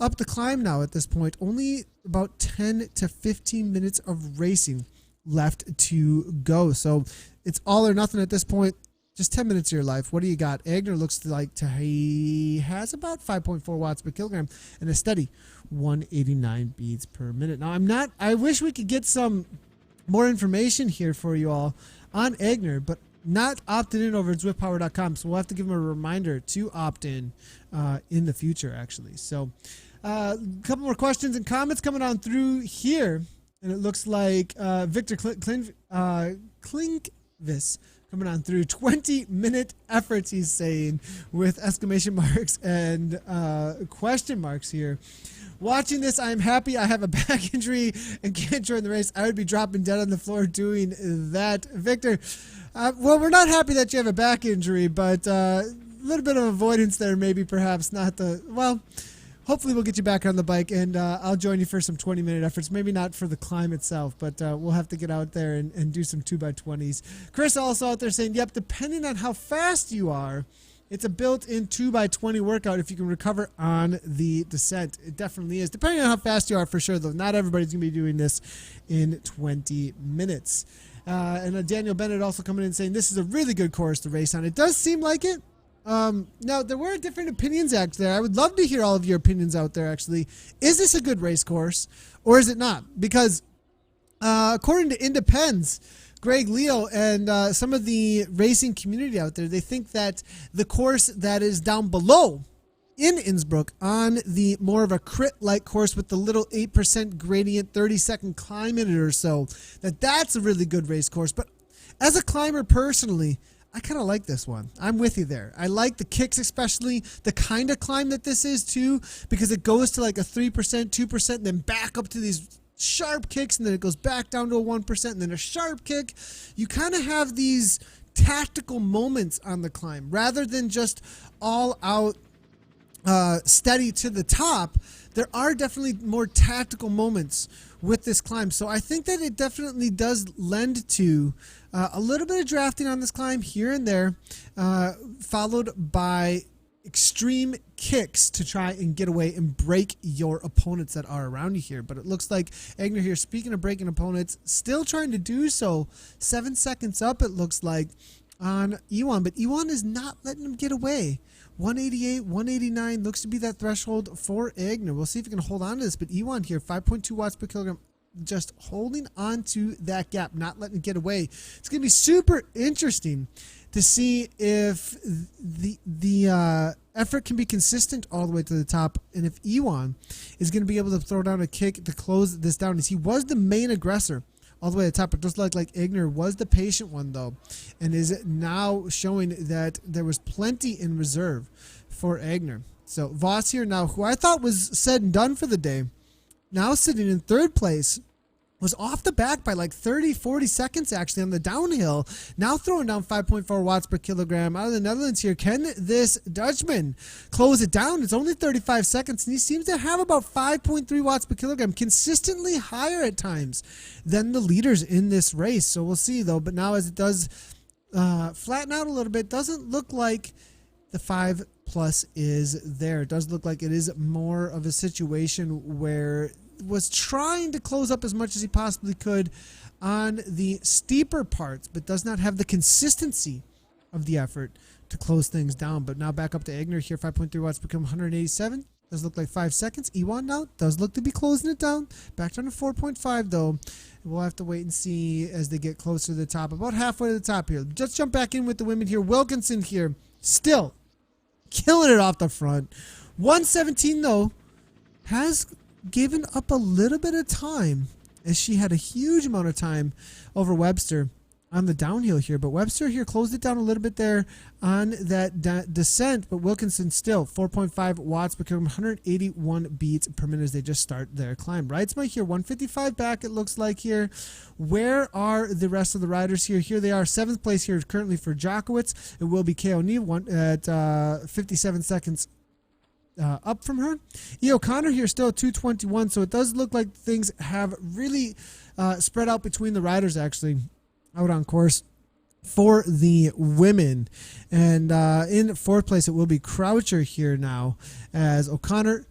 up the climb now at this point. Only about 10 to 15 minutes of racing left to go. So it's all or nothing at this point. Just 10 minutes of your life. What do you got? Egner looks like he has about 5.4 watts per kilogram and a steady 189 beats per minute. Now, I wish we could get some more information here for you all on Egner, but not opted in over at zwiftpower.com, so we'll have to give him a reminder to opt in the future, actually. So a couple more questions and comments coming on through here, and it looks like Victor Klinkvis coming on through. 20-minute efforts, he's saying, with exclamation marks and question marks here. Watching this, I'm happy I have a back injury and can't join the race. I would be dropping dead on the floor doing that. Victor, well, we're not happy that you have a back injury, but a little bit of avoidance there, maybe perhaps not the, well, hopefully we'll get you back on the bike, and I'll join you for some 20-minute efforts. Maybe not for the climb itself, but we'll have to get out there and do some 2x20s. Chris also out there saying, yep, depending on how fast you are, it's a built-in 2x20 workout if you can recover on the descent. It definitely is. Depending on how fast you are, for sure, though. Not everybody's going to be doing this in 20 minutes. And Daniel Bennett also coming in saying this is a really good course to race on. It does seem like it. Now, there were different opinions out there. I would love to hear all of your opinions out there, actually. Is this a good race course, or is it not? Because according to Independs, Greg Leo and some of the racing community out there, they think that the course that is down below in Innsbruck on the more of a crit-like course with the little 8% gradient, 30-second climb in it or so, that's a really good race course. But as a climber personally, I kind of like this one. I'm with you there. I like the kicks, especially the kind of climb that this is too, because it goes to like a 3%, 2%, and then back up to these sharp kicks, and then it goes back down to a 1%, and then a sharp kick. You kind of have these tactical moments on the climb rather than just all out steady to the top. There are definitely more tactical moments with this climb. So I think that it definitely does lend to a little bit of drafting on this climb here and there, followed by extreme kicks to try and get away and break your opponents that are around you here. But it looks like Egner here, speaking of breaking opponents, still trying to do so. 7 seconds up, it looks like, on Ewan. But Ewan is not letting him get away. 188, 189 looks to be that threshold for Egner. We'll see if he can hold on to this. But Ewan here, 5.2 watts per kilogram, just holding on to that gap, not letting it get away. It's going to be super interesting to see if the effort can be consistent all the way to the top, and if Ewan is going to be able to throw down a kick to close this down, as he was the main aggressor all the way to the top. It does look like Egner was the patient one, though, and is now showing that there was plenty in reserve for Egner. So Voss here now, who I thought was said and done for the day, now sitting in third place, was off the back by like 30, 40 seconds actually on the downhill. Now throwing down 5.4 watts per kilogram out of the Netherlands here. Can this Dutchman close it down? It's only 35 seconds, and he seems to have about 5.3 watts per kilogram, consistently higher at times than the leaders in this race. So we'll see, though. But now as it does flatten out a little bit, doesn't look like the 5+ is there. It does look like it is more of a situation where was trying to close up as much as he possibly could on the steeper parts, but does not have the consistency of the effort to close things down. But now back up to Egner here, 5.3 watts become 187. Does look like 5 seconds. Ewan now does look to be closing it down. Back down to 4.5 though. We'll have to wait and see as they get closer to the top. About halfway to the top here. Just jump back in with the women here. Wilkinson here, still killing it off the front. 1:17 though has given up a little bit of time, as she had a huge amount of time over Webster on the downhill here, but Webster here closed it down a little bit there on that descent, but Wilkinson still 4.5 watts per kilogram, 181 beats per minute as they just start their climb. Reitsma here 155 back, it looks like here. Where are the rest of the riders here? Here they are, 7th place here currently for Jokowicz. It will be Kay O'Neill at 57 seconds up from her. E. O'Connor here still 221, so it does look like things have really spread out between the riders actually out on course for the women. And in 4th place it will be Croucher here now, as O'Connor,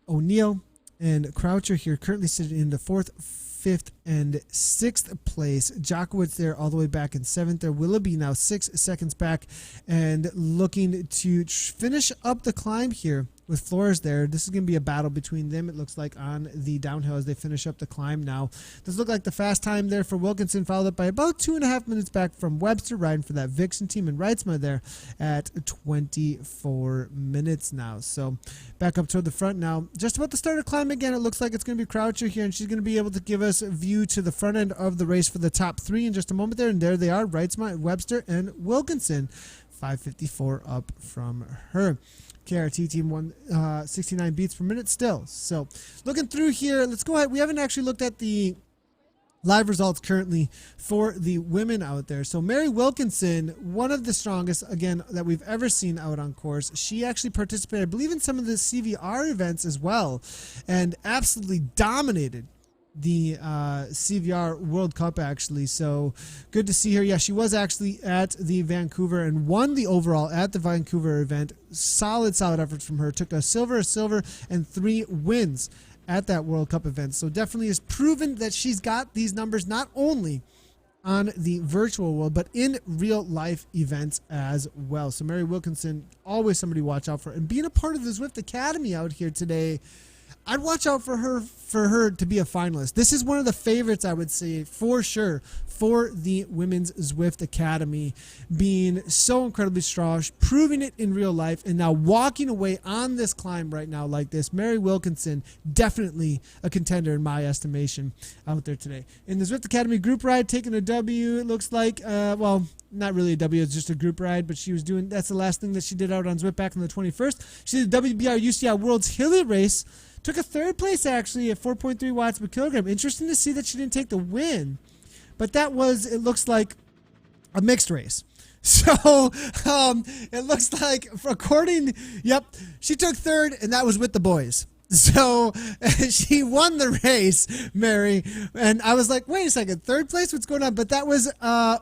O'Neill, and Croucher here currently sitting in the 4th, 5th, and 6th place. Jokowicz there all the way back in 7th there. Willoughby now 6 seconds back and looking to finish up the climb here with Flores there. This is going to be a battle between them, it looks like, on the downhill as they finish up the climb now. This look like the fast time there for Wilkinson, followed up by about 2.5 minutes back from Webster, riding for that Vixen team, and Reitsma there at 24 minutes now. So back up toward the front now. Just about to start a climb again. It looks like it's going to be Croucher here, and she's going to be able to give us a view to the front end of the race for the top 3 in just a moment there. And there they are, Reitsma, Webster, and Wilkinson. 5:54 up from her. KRT team won 69 beats per minute still. So looking through here, let's go ahead. We haven't actually looked at the live results currently for the women out there. So Mary Wilkinson, one of the strongest, again, that we've ever seen out on course. She actually participated, I believe, in some of the CVR events as well, and absolutely dominated the CVR World Cup actually. So good to see her. Yeah, she was actually at the Vancouver and won the overall at the Vancouver event. Solid effort from her. Took a silver, and 3 wins at that World Cup event. So definitely has proven that she's got these numbers not only on the virtual world but in real life events as well. So Mary Wilkinson, always somebody to watch out for, and being a part of the Zwift Academy out here today, I'd watch out for her to be a finalist. This is one of the favorites, I would say, for sure, for the Women's Zwift Academy, being so incredibly strong, proving it in real life, and now walking away on this climb right now like this. Mary Wilkinson, definitely a contender in my estimation out there today. In the Zwift Academy group ride, taking a W, it looks like, well, not really a W, it's just a group ride, but she was doing, that's the last thing that she did out on Zwift back on the 21st. She did the WBR UCI World's Hilly Race. Took a 3rd place, actually, at 4.3 watts per kilogram. Interesting to see that she didn't take the win. But that was, it looks like, a mixed race. So, it looks like, yep, she took 3rd, and that was with the boys. So she won the race, Mary, and I was like, wait a second, 3rd place, what's going on? But that was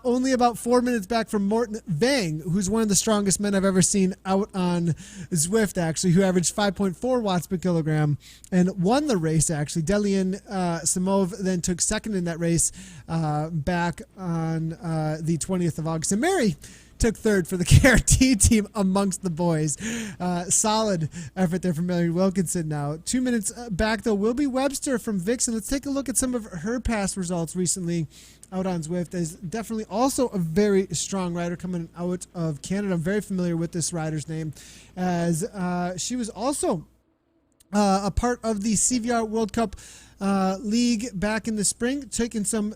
only about 4 minutes back from Morten Vang, who's one of the strongest men I've ever seen out on Zwift, actually, who averaged 5.4 watts per kilogram and won the race, actually. Delian Samov then took 2nd in that race back on the 20th of August. And Mary took 3rd for the KRT team amongst the boys. Solid effort there from Mary Wilkinson now. 2 minutes back, though, will be Webster from Vixen. Let's take a look at some of her past results recently out on Zwift. Is definitely also a very strong rider coming out of Canada. I'm very familiar with this rider's name, as she was also a part of the CVR World Cup League back in the spring, taking some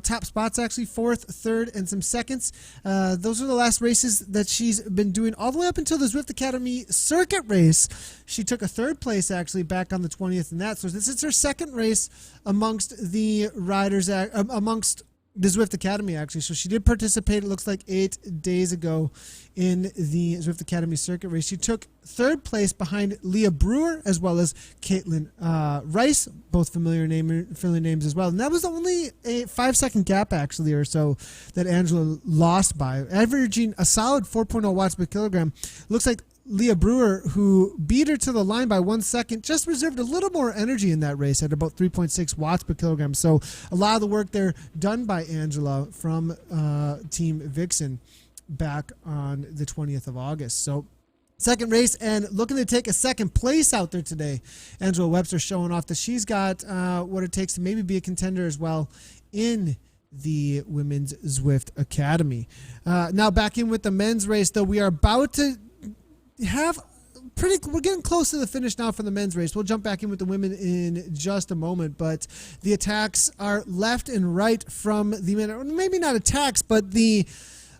top spots, actually, 4th, 3rd, and some 2nds. Those are the last races that she's been doing all the way up until the Zwift Academy circuit race. She took a 3rd place, actually, back on the 20th in that. So this is her 2nd race amongst the riders, amongst the Zwift Academy, actually. So she did participate, it looks like, 8 days ago in the Zwift Academy circuit race. She took 3rd place behind Leah Brewer as well as Caitlin Rice, both familiar names as well. And that was only a 5-second gap, actually, or so, that Angela lost by, averaging a solid 4.0 watts per kilogram. Looks like Leah Brewer, who beat her to the line by 1 second, just reserved a little more energy in that race at about 3.6 watts per kilogram. So a lot of the work there done by Angela from Team Vixen back on the 20th of August. So 2nd race, and looking to take a 2nd place out there today. Angela Webster showing off that she's got what it takes to maybe be a contender as well in the Women's Zwift Academy. Now back in with the men's race, though. We are about to have we're getting close to the finish now for the men's race. We'll jump back in with the women in just a moment, but the attacks are left and right from the men. Or maybe not attacks, but the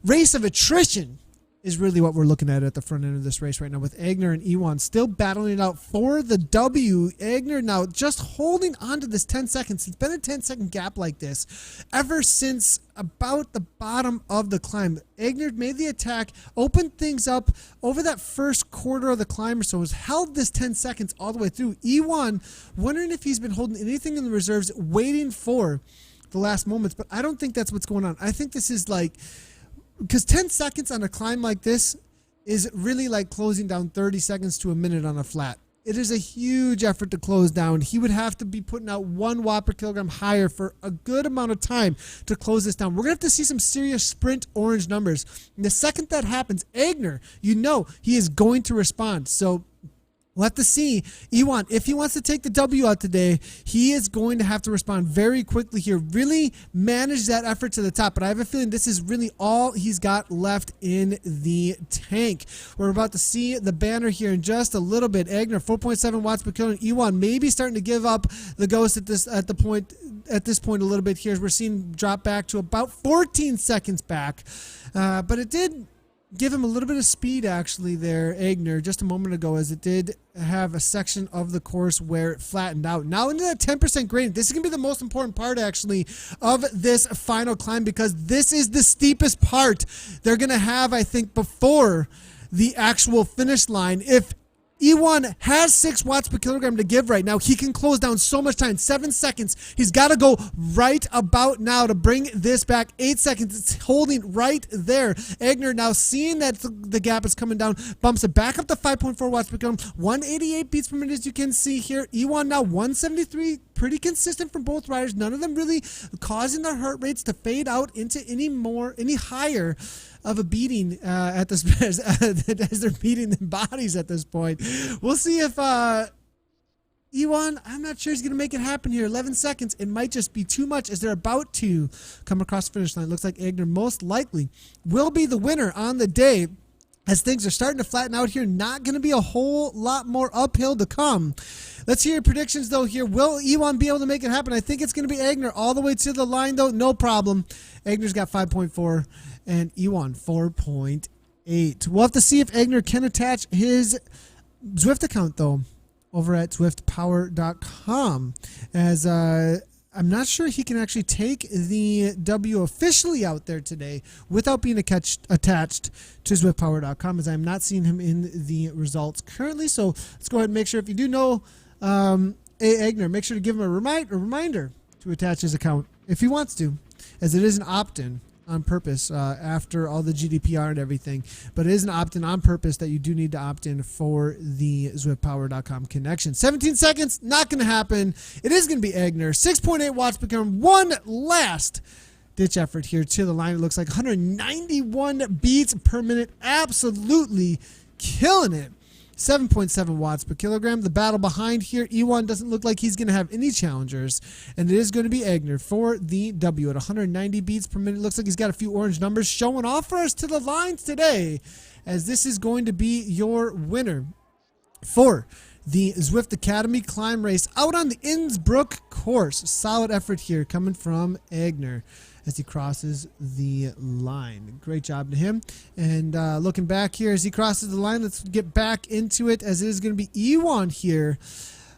race of attrition is really what we're looking at the front end of this race right now, with Agner and Ewan still battling it out for the W. Agner now just holding on to this 10 seconds. It's been a 10-second gap like this ever since about the bottom of the climb. Agner made the attack, opened things up over that first quarter of the climb or so, has held this 10 seconds all the way through. Ewan wondering if he's been holding anything in the reserves, waiting for the last moments, but I don't think that's what's going on. I think this is like, because 10 seconds on a climb like this is really like closing down 30 seconds to a minute on a flat. It is a huge effort to close down. He would have to be putting out 1 watt per kilogram higher for a good amount of time to close this down. We're going to have to see some serious sprint orange numbers. And the second that happens, Agner, you know he is going to respond. So we'll have to see. Ewan, if he wants to take the W out today, he is going to have to respond very quickly here. Really manage that effort to the top. But I have a feeling this is really all he's got left in the tank. We're about to see the banner here in just a little bit. Agner, 4.7 watts per kilogram. Ewan maybe starting to give up the ghost at this point a little bit here, as we're seeing drop back to about 14 seconds back. But it did give him a little bit of speed actually there, Agner, just a moment ago, as it did have a section of the course where it flattened out. Now into that 10% gradient. This is going to be the most important part actually of this final climb, because this is the steepest part they're going to have, I think, before the actual finish line. If Ewan has 6 watts per kilogram to give right now, he can close down so much time. 7 seconds. He's got to go right about now to bring this back. 8 seconds. It's holding right there. Agner now seeing that the gap is coming down, bumps it back up to 5.4 watts per kilogram. 188 beats per minute, as you can see here. Ewan now 173. Pretty consistent from both riders. None of them really causing their heart rates to fade out into any higher of a beating at this as they're beating their bodies at this point. We'll see if Ewan, I'm not sure he's going to make it happen here. 11 seconds. It might just be too much as they're about to come across the finish line. Looks like Agner most likely will be the winner on the day, as things are starting to flatten out here. Not going to be a whole lot more uphill to come. Let's hear your predictions, though, here. Will Ewan be able to make it happen? I think it's going to be Agner all the way to the line, though. No problem. Agner's got 5.4 and Ewan 4.8. We'll have to see if Agner can attach his Zwift account, though, over at zwiftpower.com, as I'm not sure he can actually take the W officially out there today without being attached to zwiftpower.com, as I'm not seeing him in the results currently. So let's go ahead and make sure, if you do know Agner, make sure to give him a reminder to attach his account if he wants to, as it is an opt-in on purpose after all the GDPR and everything. But it is an opt-in on purpose that you do need to opt in for the zwiftpower.com connection. 17 seconds, not going to happen. It is going to be Agner. 6.8 watts per kilogram. One last ditch effort here to the line. It looks like 191 beats per minute. Absolutely killing it. 7.7 watts per kilogram. The battle behind here, Ewan doesn't look like he's going to have any challengers, and it is going to be Agner for the W at 190 beats per minute. Looks like he's got a few orange numbers showing off for us to the lines today, as this is going to be your winner for the Zwift Academy climb race out on the Innsbruck course. Solid effort here coming from Agner as he crosses the line. Great job to him. And looking back here as he crosses the line, let's get back into it, as it is going to be Ewan here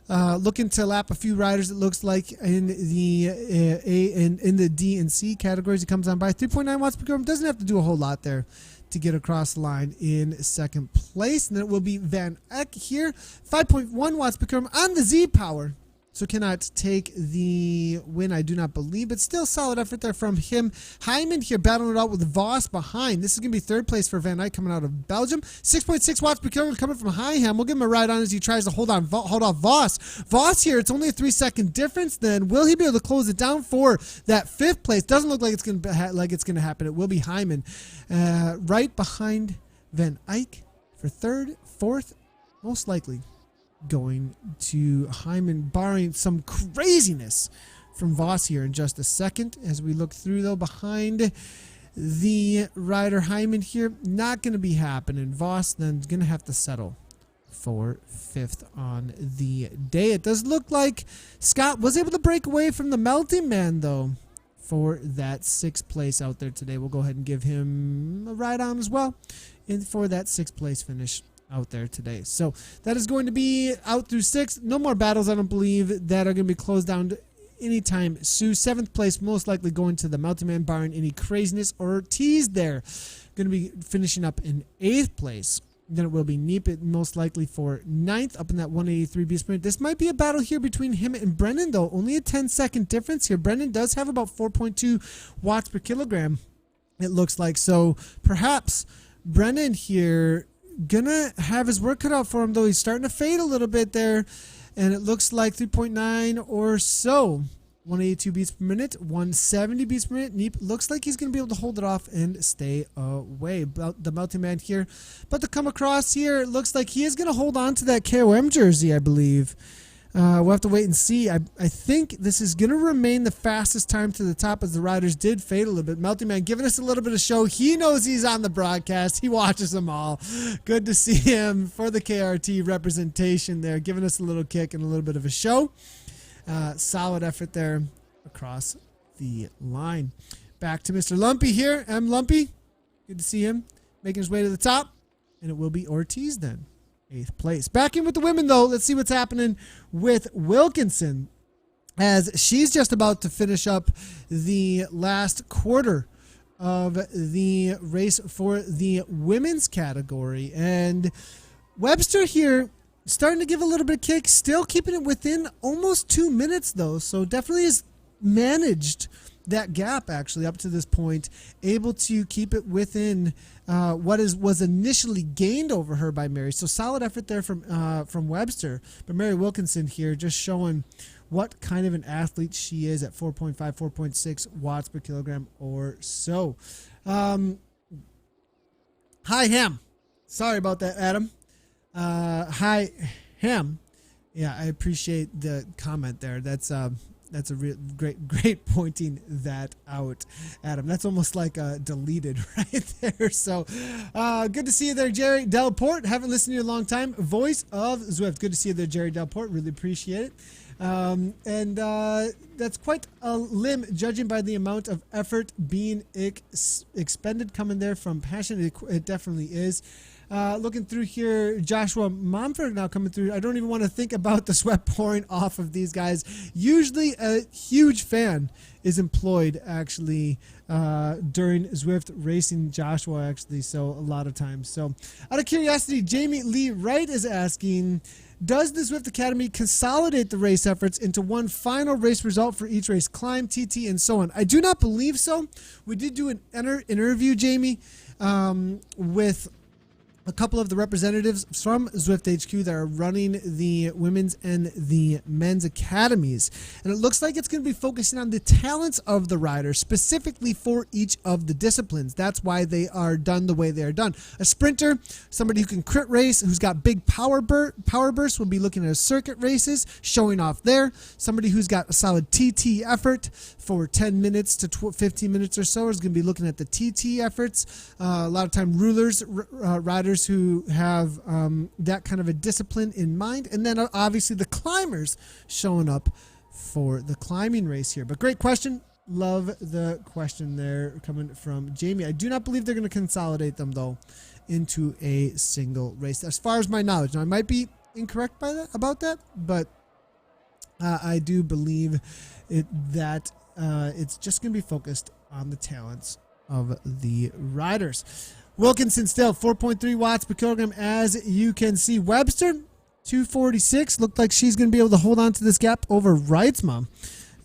looking to lap a few riders, it looks like, in the in the D and C categories. He comes on by 3.9 watts per kilogram. Doesn't have to do a whole lot there to get across the line in second place. And then it will be Van Eck here, 5.1 watts per kilogram on the Z power. So cannot take the win, I do not believe, but still solid effort there from him. Hyman here battling it out with Voss behind. This is going to be third place for Van Eyck coming out of Belgium. 6.6 watts per kilogram coming from Hyham. We'll give him a ride on as he tries to hold off Voss. Voss here, it's only a 3-second difference. Then will he be able to close it down for that fifth place? Doesn't look like it's going to happen. It will be Hyman right behind Van Eyck for third, fourth, most likely going to Hyman, barring some craziness from Voss here in just a second. As we look through, though, behind the rider Hyman here, not going to be happening. Voss then going to have to settle for 5th on the day. It does look like Scott was able to break away from the Melting Man, though, for that 6th place out there today. We'll go ahead and give him a ride on as well for that 6th place finish out there today. So that is going to be out through 6. No more battles, I don't believe, that are going to be closed down anytime soon. 7th place most likely going to the Melting Man, barring any craziness or tease there. Going to be finishing up in 8th place. Then it will be Neep, most likely for 9th, up in that 183 B sprint. This might be a battle here between him and Brennan, though. Only a 10-second difference here. Brennan does have about 4.2 watts per kilogram, it looks like. So perhaps Brennan here gonna have his work cut out for him, though. He's starting to fade a little bit there, and it looks like 3.9 or so. 182 beats per minute, 170 beats per minute. Neep looks like he's going to be able to hold it off and stay away. The Melting Man here. But to come across here, it looks like he is going to hold on to that KOM jersey, I believe. We'll have to wait and see. I think this is going to remain the fastest time to the top, as the riders did fade a little bit. Melting Man giving us a little bit of show. He knows he's on the broadcast. He watches them all. Good to see him for the KRT representation there, giving us a little kick and a little bit of a show. Solid effort there across the line. Back to Mr. Lumpy here. M. Lumpy. Good to see him making his way to the top. And it will be Ortiz then. 8th place. Back in with the women, though. Let's see what's happening with Wilkinson, as she's just about to finish up the last quarter of the race for the women's category. And Webster here starting to give a little bit of kick, still keeping it within almost 2 minutes, though. So definitely has managed that gap, actually, up to this point, able to keep it within what was initially gained over her by Mary. So solid effort there from Webster. But Mary Wilkinson here just showing what kind of an athlete she is at 4.5, 4.6 watts per kilogram or so. Hi, Ham. Sorry about that, Adam. Hi, Ham. Yeah, I appreciate the comment there. That's a real great pointing that out, Adam. That's almost like deleted right there. So good to see you there, Jerry Delport. Haven't listened to you in a long time. Voice of Zwift. Good to see you there, Jerry Delport. Really appreciate it. That's quite a limb, judging by the amount of effort being expended coming there from passion. It definitely is. Looking through here, Joshua Momford now coming through. I don't even want to think about the sweat pouring off of these guys. Usually a huge fan is employed, actually, during Zwift racing, Joshua, actually, so a lot of times. So out of curiosity, Jamie Lee Wright is asking, does the Zwift Academy consolidate the race efforts into one final race result for each race, climb, TT, and so on? I do not believe so. We did do an interview, Jamie, with a couple of the representatives from Zwift HQ that are running the women's and the men's academies. And it looks like it's going to be focusing on the talents of the riders, specifically for each of the disciplines. That's why they are done the way they are done. A sprinter, somebody who can crit race, who's got big power bursts, will be looking at circuit races, showing off there. Somebody who's got a solid TT effort for 10 minutes to 15 minutes or so is going to be looking at the TT efforts. A lot of time rulers, riders who have that kind of a discipline in mind, and then obviously the climbers showing up for the climbing race here. But great question. Love the question there coming from Jamie. I do not believe they're going to consolidate them, though, into a single race, as far as my knowledge. Now, I might be incorrect about that, but I do believe that it's just going to be focused on the talents of the riders. Wilkinson still 4.3 watts per kilogram, as you can see. Webster 246. Looked like she's going to be able to hold on to this gap over Reitzma.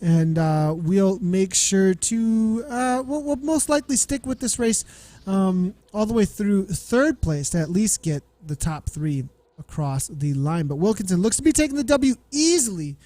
And we'll make sure to we'll most likely stick with this race all the way through 3rd place to at least get the top 3 across the line. But Wilkinson looks to be taking the W easily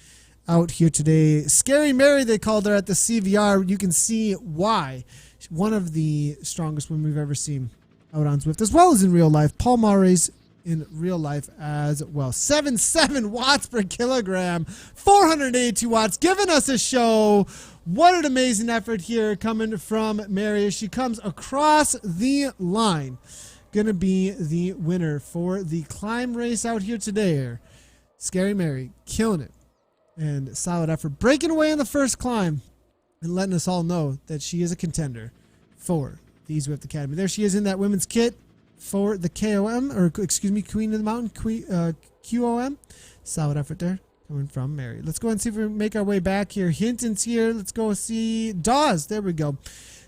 out here today. Scary Mary, they called her at the CVR. You can see why. One of the strongest women we've ever seen out on Zwift, as well as in real life. Paul Mares in real life as well. 77 watts per kilogram, 482 watts, giving us a show. What an amazing effort here coming from Mary as she comes across the line. going to be the winner for the climb race out here today. Scary Mary killing it, and solid effort, breaking away in the first climb and letting us all know that she is a contender for the Zwift Academy. There she is in that women's kit for the KOM, or excuse me, Queen of the Mountain, QOM. Solid effort there coming from Mary. Let's go and see if we can make our way back here. Hinton's here. Let's go see Dawes. There we go.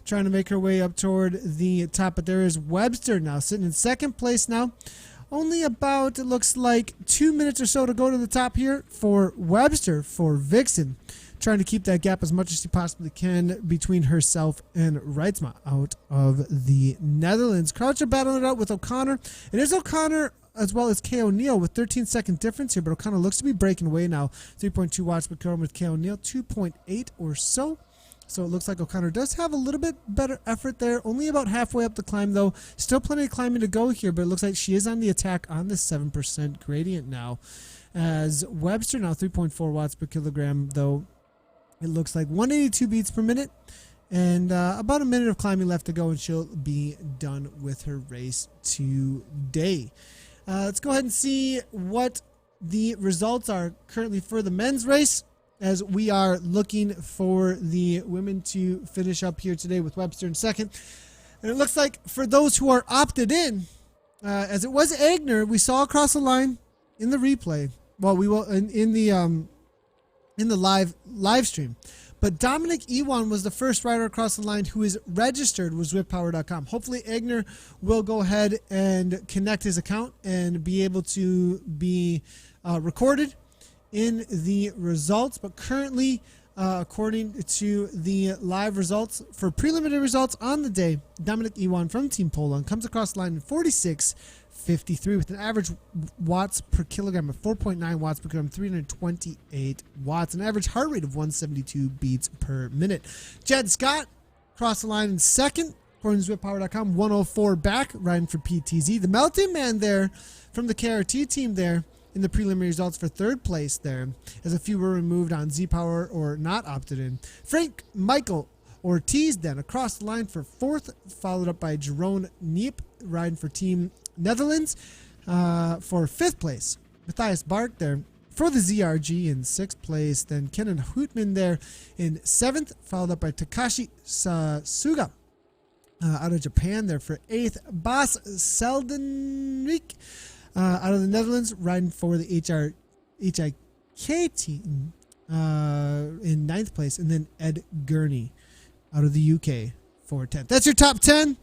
Trying to make her way up toward the top, but there is Webster now sitting in second place now. Only about, it looks like, 2 minutes or so to go to the top here for Webster, for Vixen. Trying to keep that gap as much as she possibly can between herself and Reitsma out of the Netherlands. Croucher battling it out with O'Connor. It is O'Connor as well as Kay O'Neill with 13-second difference here, but O'Connor looks to be breaking away now. 3.2 watts per kilogram with Kay O'Neill, 2.8 or so. So it looks like O'Connor does have a little bit better effort there. Only about halfway up the climb, though. Still plenty of climbing to go here, but it looks like she is on the attack on the 7% gradient now. As Webster now 3.4 watts per kilogram, though. It looks like 182 beats per minute, and about a minute of climbing left to go, and she'll be done with her race today. Let's go ahead and see what the results are currently for the men's race, as we are looking for the women to finish up here today with Webster in second. And it looks like for those who are opted in, as it was Agner, we saw across the line in the replay. Well, we will in the live stream. But Dominic Ewan was the first rider across the line who is registered with ZwiftPower.com. Hopefully Agner will go ahead and connect his account and be able to be recorded in the results. But currently, according to the live results, for preliminary results on the day, Dominic Ewan from Team Poland comes across the line in 46.53 with an average watts per kilogram of 4.9 watts per kilogram, 328 watts, an average heart rate of 172 beats per minute. Jed Scott crossed the line in second, according to ZwiftPower.com, 104 back, riding for PTZ. The Melting Man there from the KRT team there in the preliminary results for third place there, as a few were removed on Z-Power or not opted in. Frank Michael Ortiz then across the line for fourth, followed up by Jerome Neep riding for Team Netherlands for fifth place. Matthias Bark there for the ZRG in sixth place. Then Kenan Hootman there in seventh, followed up by Takashi Suga out of Japan there for eighth. Bas Seldenrik out of the Netherlands riding for the HIK team in ninth place. And then Ed Gurney out of the UK for 10th. That's your top 10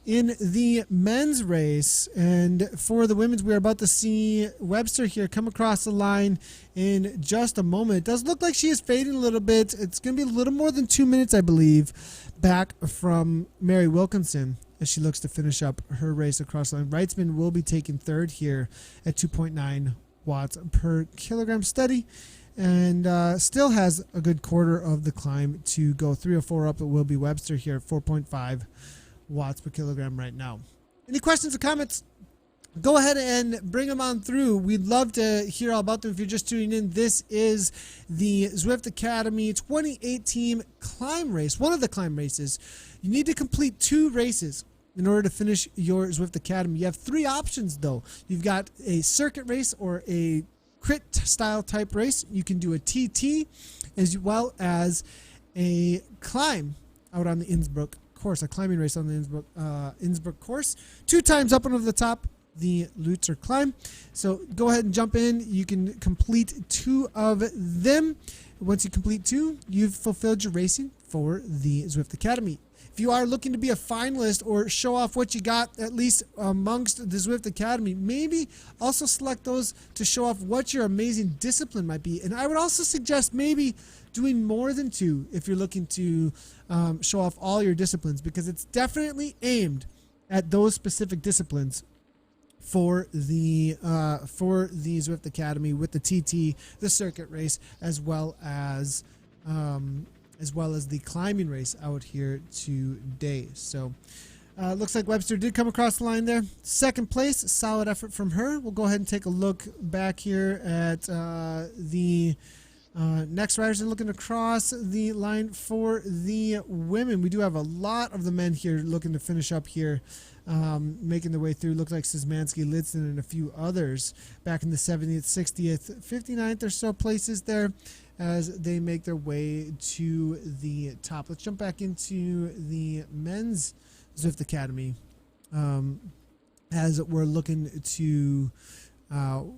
in the men's race. And for the women's, we're about to see Webster here come across the line in just a moment. It does look like she is fading a little bit. It's going to be a little more than 2 minutes, I believe, back from Mary Wilkinson as she looks to finish up her race across the line. Reitzman will be taking third here at 2.9 watts per kilogram steady, and still has a good quarter of the climb to go. 304 up, it will be Webster here at 4.5 watts per kilogram right now. Any questions or comments? Go ahead and bring them on through. We'd love to hear all about them. If you're just tuning in, this is the Zwift Academy 2018 climb race, one of the climb races. You need to complete 2 races in order to finish your Zwift Academy. You have 3 options, though. You've got a circuit race or a crit style type race. You can do a TT as well as a climb out on the Innsbruck course, a climbing race on the Innsbruck course. 2 times up and over the top, the Lutscher climb. So go ahead and jump in. You can complete 2 of them. Once you complete 2, you've fulfilled your racing for the Zwift Academy. If you are looking to be a finalist or show off what you got, at least amongst the Zwift Academy, maybe also select those to show off what your amazing discipline might be. And I would also suggest maybe doing more than 2 if you're looking to show off all your disciplines, because it's definitely aimed at those specific disciplines for the Zwift Academy with the TT, the circuit race, as well as the climbing race out here today. So looks like Webster did come across the line there. Second place, solid effort from her. We'll go ahead and take a look back here at the next riders are looking across the line for the women. We do have a lot of the men here looking to finish up here making their way through. Looked like Szymanski, Lidson, and a few others back in the 70th, 60th, 59th or so places there as they make their way to the top. Let's jump back into the men's Zwift Academy as we're looking to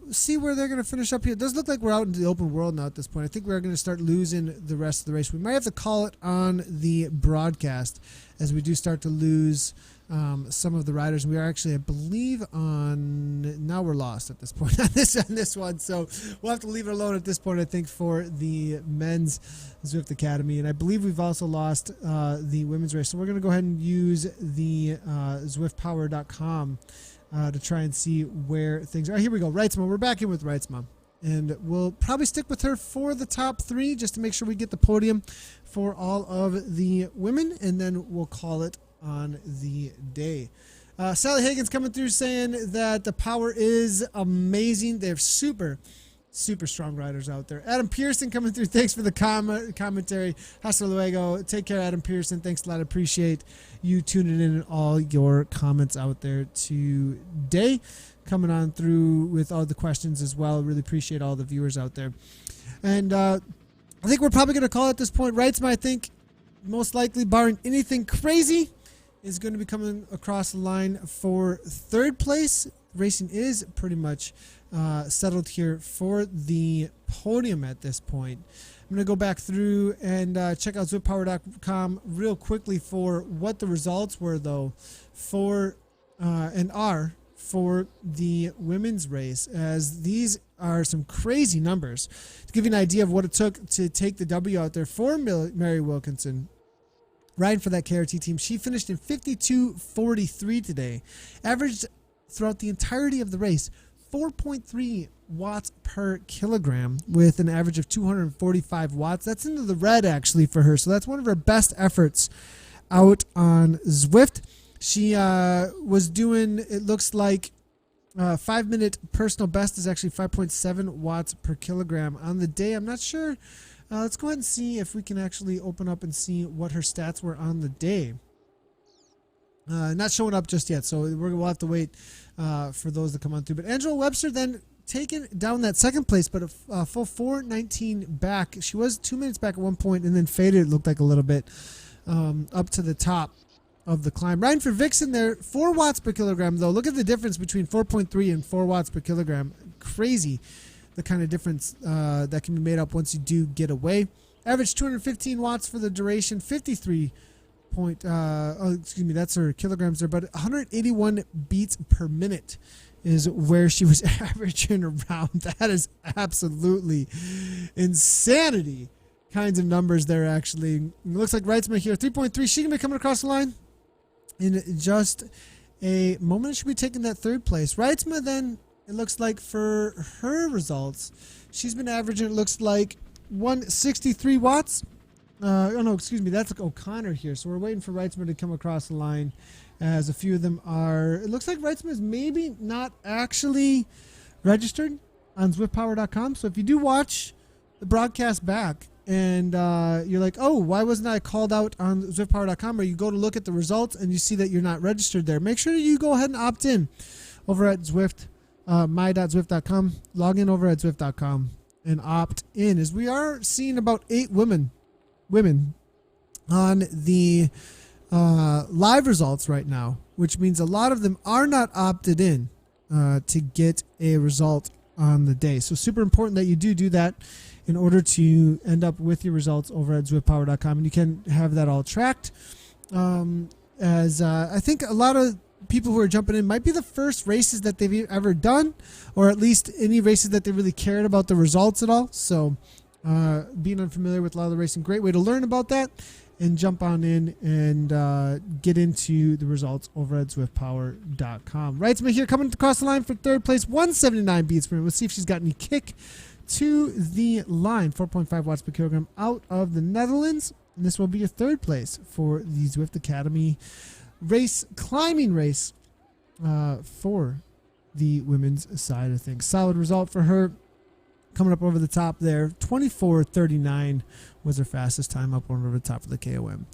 see where they're going to finish up here. It does look like we're out into the open world now at this point. I think we're going to start losing the rest of the race. We might have to call it on the broadcast as we do start to lose some of the riders. We are actually, I believe, on... Now we're lost at this point on this one. So we'll have to leave it alone at this point, I think, for the men's Zwift Academy. And I believe we've also lost the women's race. So we're going to go ahead and use the zwiftpower.com to try and see where things are. Here we go. Reitzma. We're back in with Reitzma. And we'll probably stick with her for the top three just to make sure we get the podium for all of the women. And then we'll call it on the day. Sally Hagen's coming through saying that the power is amazing. They have super strong riders out there. Adam Pearson coming through. Thanks for the commentary. Hasta luego. Take care, Adam Pearson. Thanks a lot. I appreciate you tuning in and all your comments out there today. Coming on through with all the questions as well. Really appreciate all the viewers out there. And I think we're probably going to call it at this point. Reitzma, I think, most likely, barring anything crazy, is going to be coming across the line for third place. Racing is pretty much settled here for the podium at this point. I'm going to go back through and check out zwiftpower.com real quickly for what the results were, though, for and are for the women's race, as these are some crazy numbers. To give you an idea of what it took to take the W out there for Mary Wilkinson, riding for that KRT team, she finished in 52.43 today. Averaged throughout the entirety of the race 4.3 watts per kilogram with an average of 245 watts. That's into the red actually for her. So that's one of her best efforts out on Zwift. She was doing, it looks like 5-minute personal best is actually 5.7 watts per kilogram on the day. I'm not sure. Let's go ahead and see if we can actually open up and see what her stats were on the day. Not showing up just yet, so we'll have to wait for those to come on through. But Angela Webster then taken down that second place, but a full 4:19 back. She was 2 minutes back at one point and then faded, it looked like, a little bit up to the top of the climb. Riding for Vixen there, 4 watts per kilogram, though. Look at the difference between 4.3 and 4 watts per kilogram. Crazy, the kind of difference that can be made up once you do get away. Average 215 watts for the duration, 53 that's her kilograms there, but 181 beats per minute is where she was averaging around. That is absolutely insanity kinds of numbers there, actually. It looks like Reitzma here, 3.3. She can be coming across the line in just a moment. She'll be taking that third place. Reitzma then, it looks like for her results, she's been averaging, it looks like 163 watts. That's O'Connor here. So we're waiting for Reitzma to come across the line, as a few of them are. It looks like Reitzma is maybe not actually registered on zwiftpower.com. So if you do watch the broadcast back and you're like, oh, why wasn't I called out on zwiftpower.com? Or you go to look at the results and you see that you're not registered there, make sure that you go ahead and opt in over at Zwift, my.zwift.com. Log in over at zwift.com and opt in, as we are seeing about 8 women on the live results right now, which means a lot of them are not opted in to get a result on the day. So super important that you do that in order to end up with your results over at zwiftpower.com, and you can have that all tracked. As I think a lot of people who are jumping in might be the first races that they've ever done, or at least any races that they really cared about the results at all. So being unfamiliar with a lot of the racing, great way to learn about that and jump on in and get into the results over at zwiftpower.com. Reitzma here coming across the line for third place, 179 beats per minute. Let's see if she's got any kick to the line. 4.5 watts per kilogram out of the Netherlands. And this will be a third place for the Zwift Academy climbing race for the women's side of things. Solid result for her. Coming up over the top there, 24:39 was her fastest time up over the top of the KOM.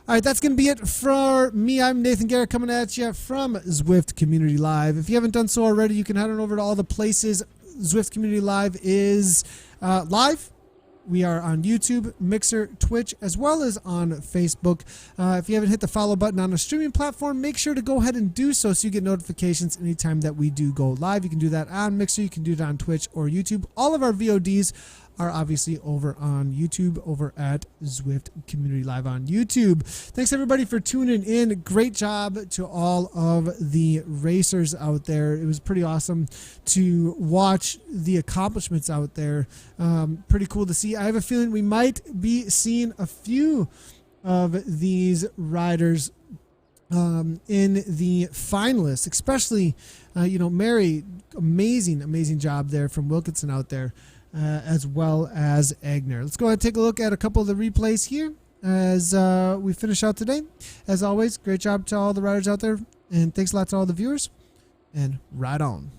All right, that's going to be it for me. I'm Nathan Garrett coming at you from Zwift Community Live. If you haven't done so already, you can head on over to all the places Zwift Community Live is live. We are on YouTube, Mixer, Twitch, as well as on Facebook. If you haven't hit the follow button on a streaming platform, make sure to go ahead and do so you get notifications anytime that we do go live. You can do that on Mixer, you can do it on Twitch or YouTube. All of our VODs are obviously over on YouTube, over at Zwift Community Live on YouTube. Thanks everybody for tuning in. Great job to all of the racers out there. It was pretty awesome to watch the accomplishments out there. Pretty cool to see. I have a feeling we might be seeing a few of these riders in the finalists, especially, Mary, amazing job there from Wilkinson out there. As well as Agner. Let's go ahead and take a look at a couple of the replays here as we finish out today. As always, great job to all the riders out there, and thanks a lot to all the viewers, and ride on.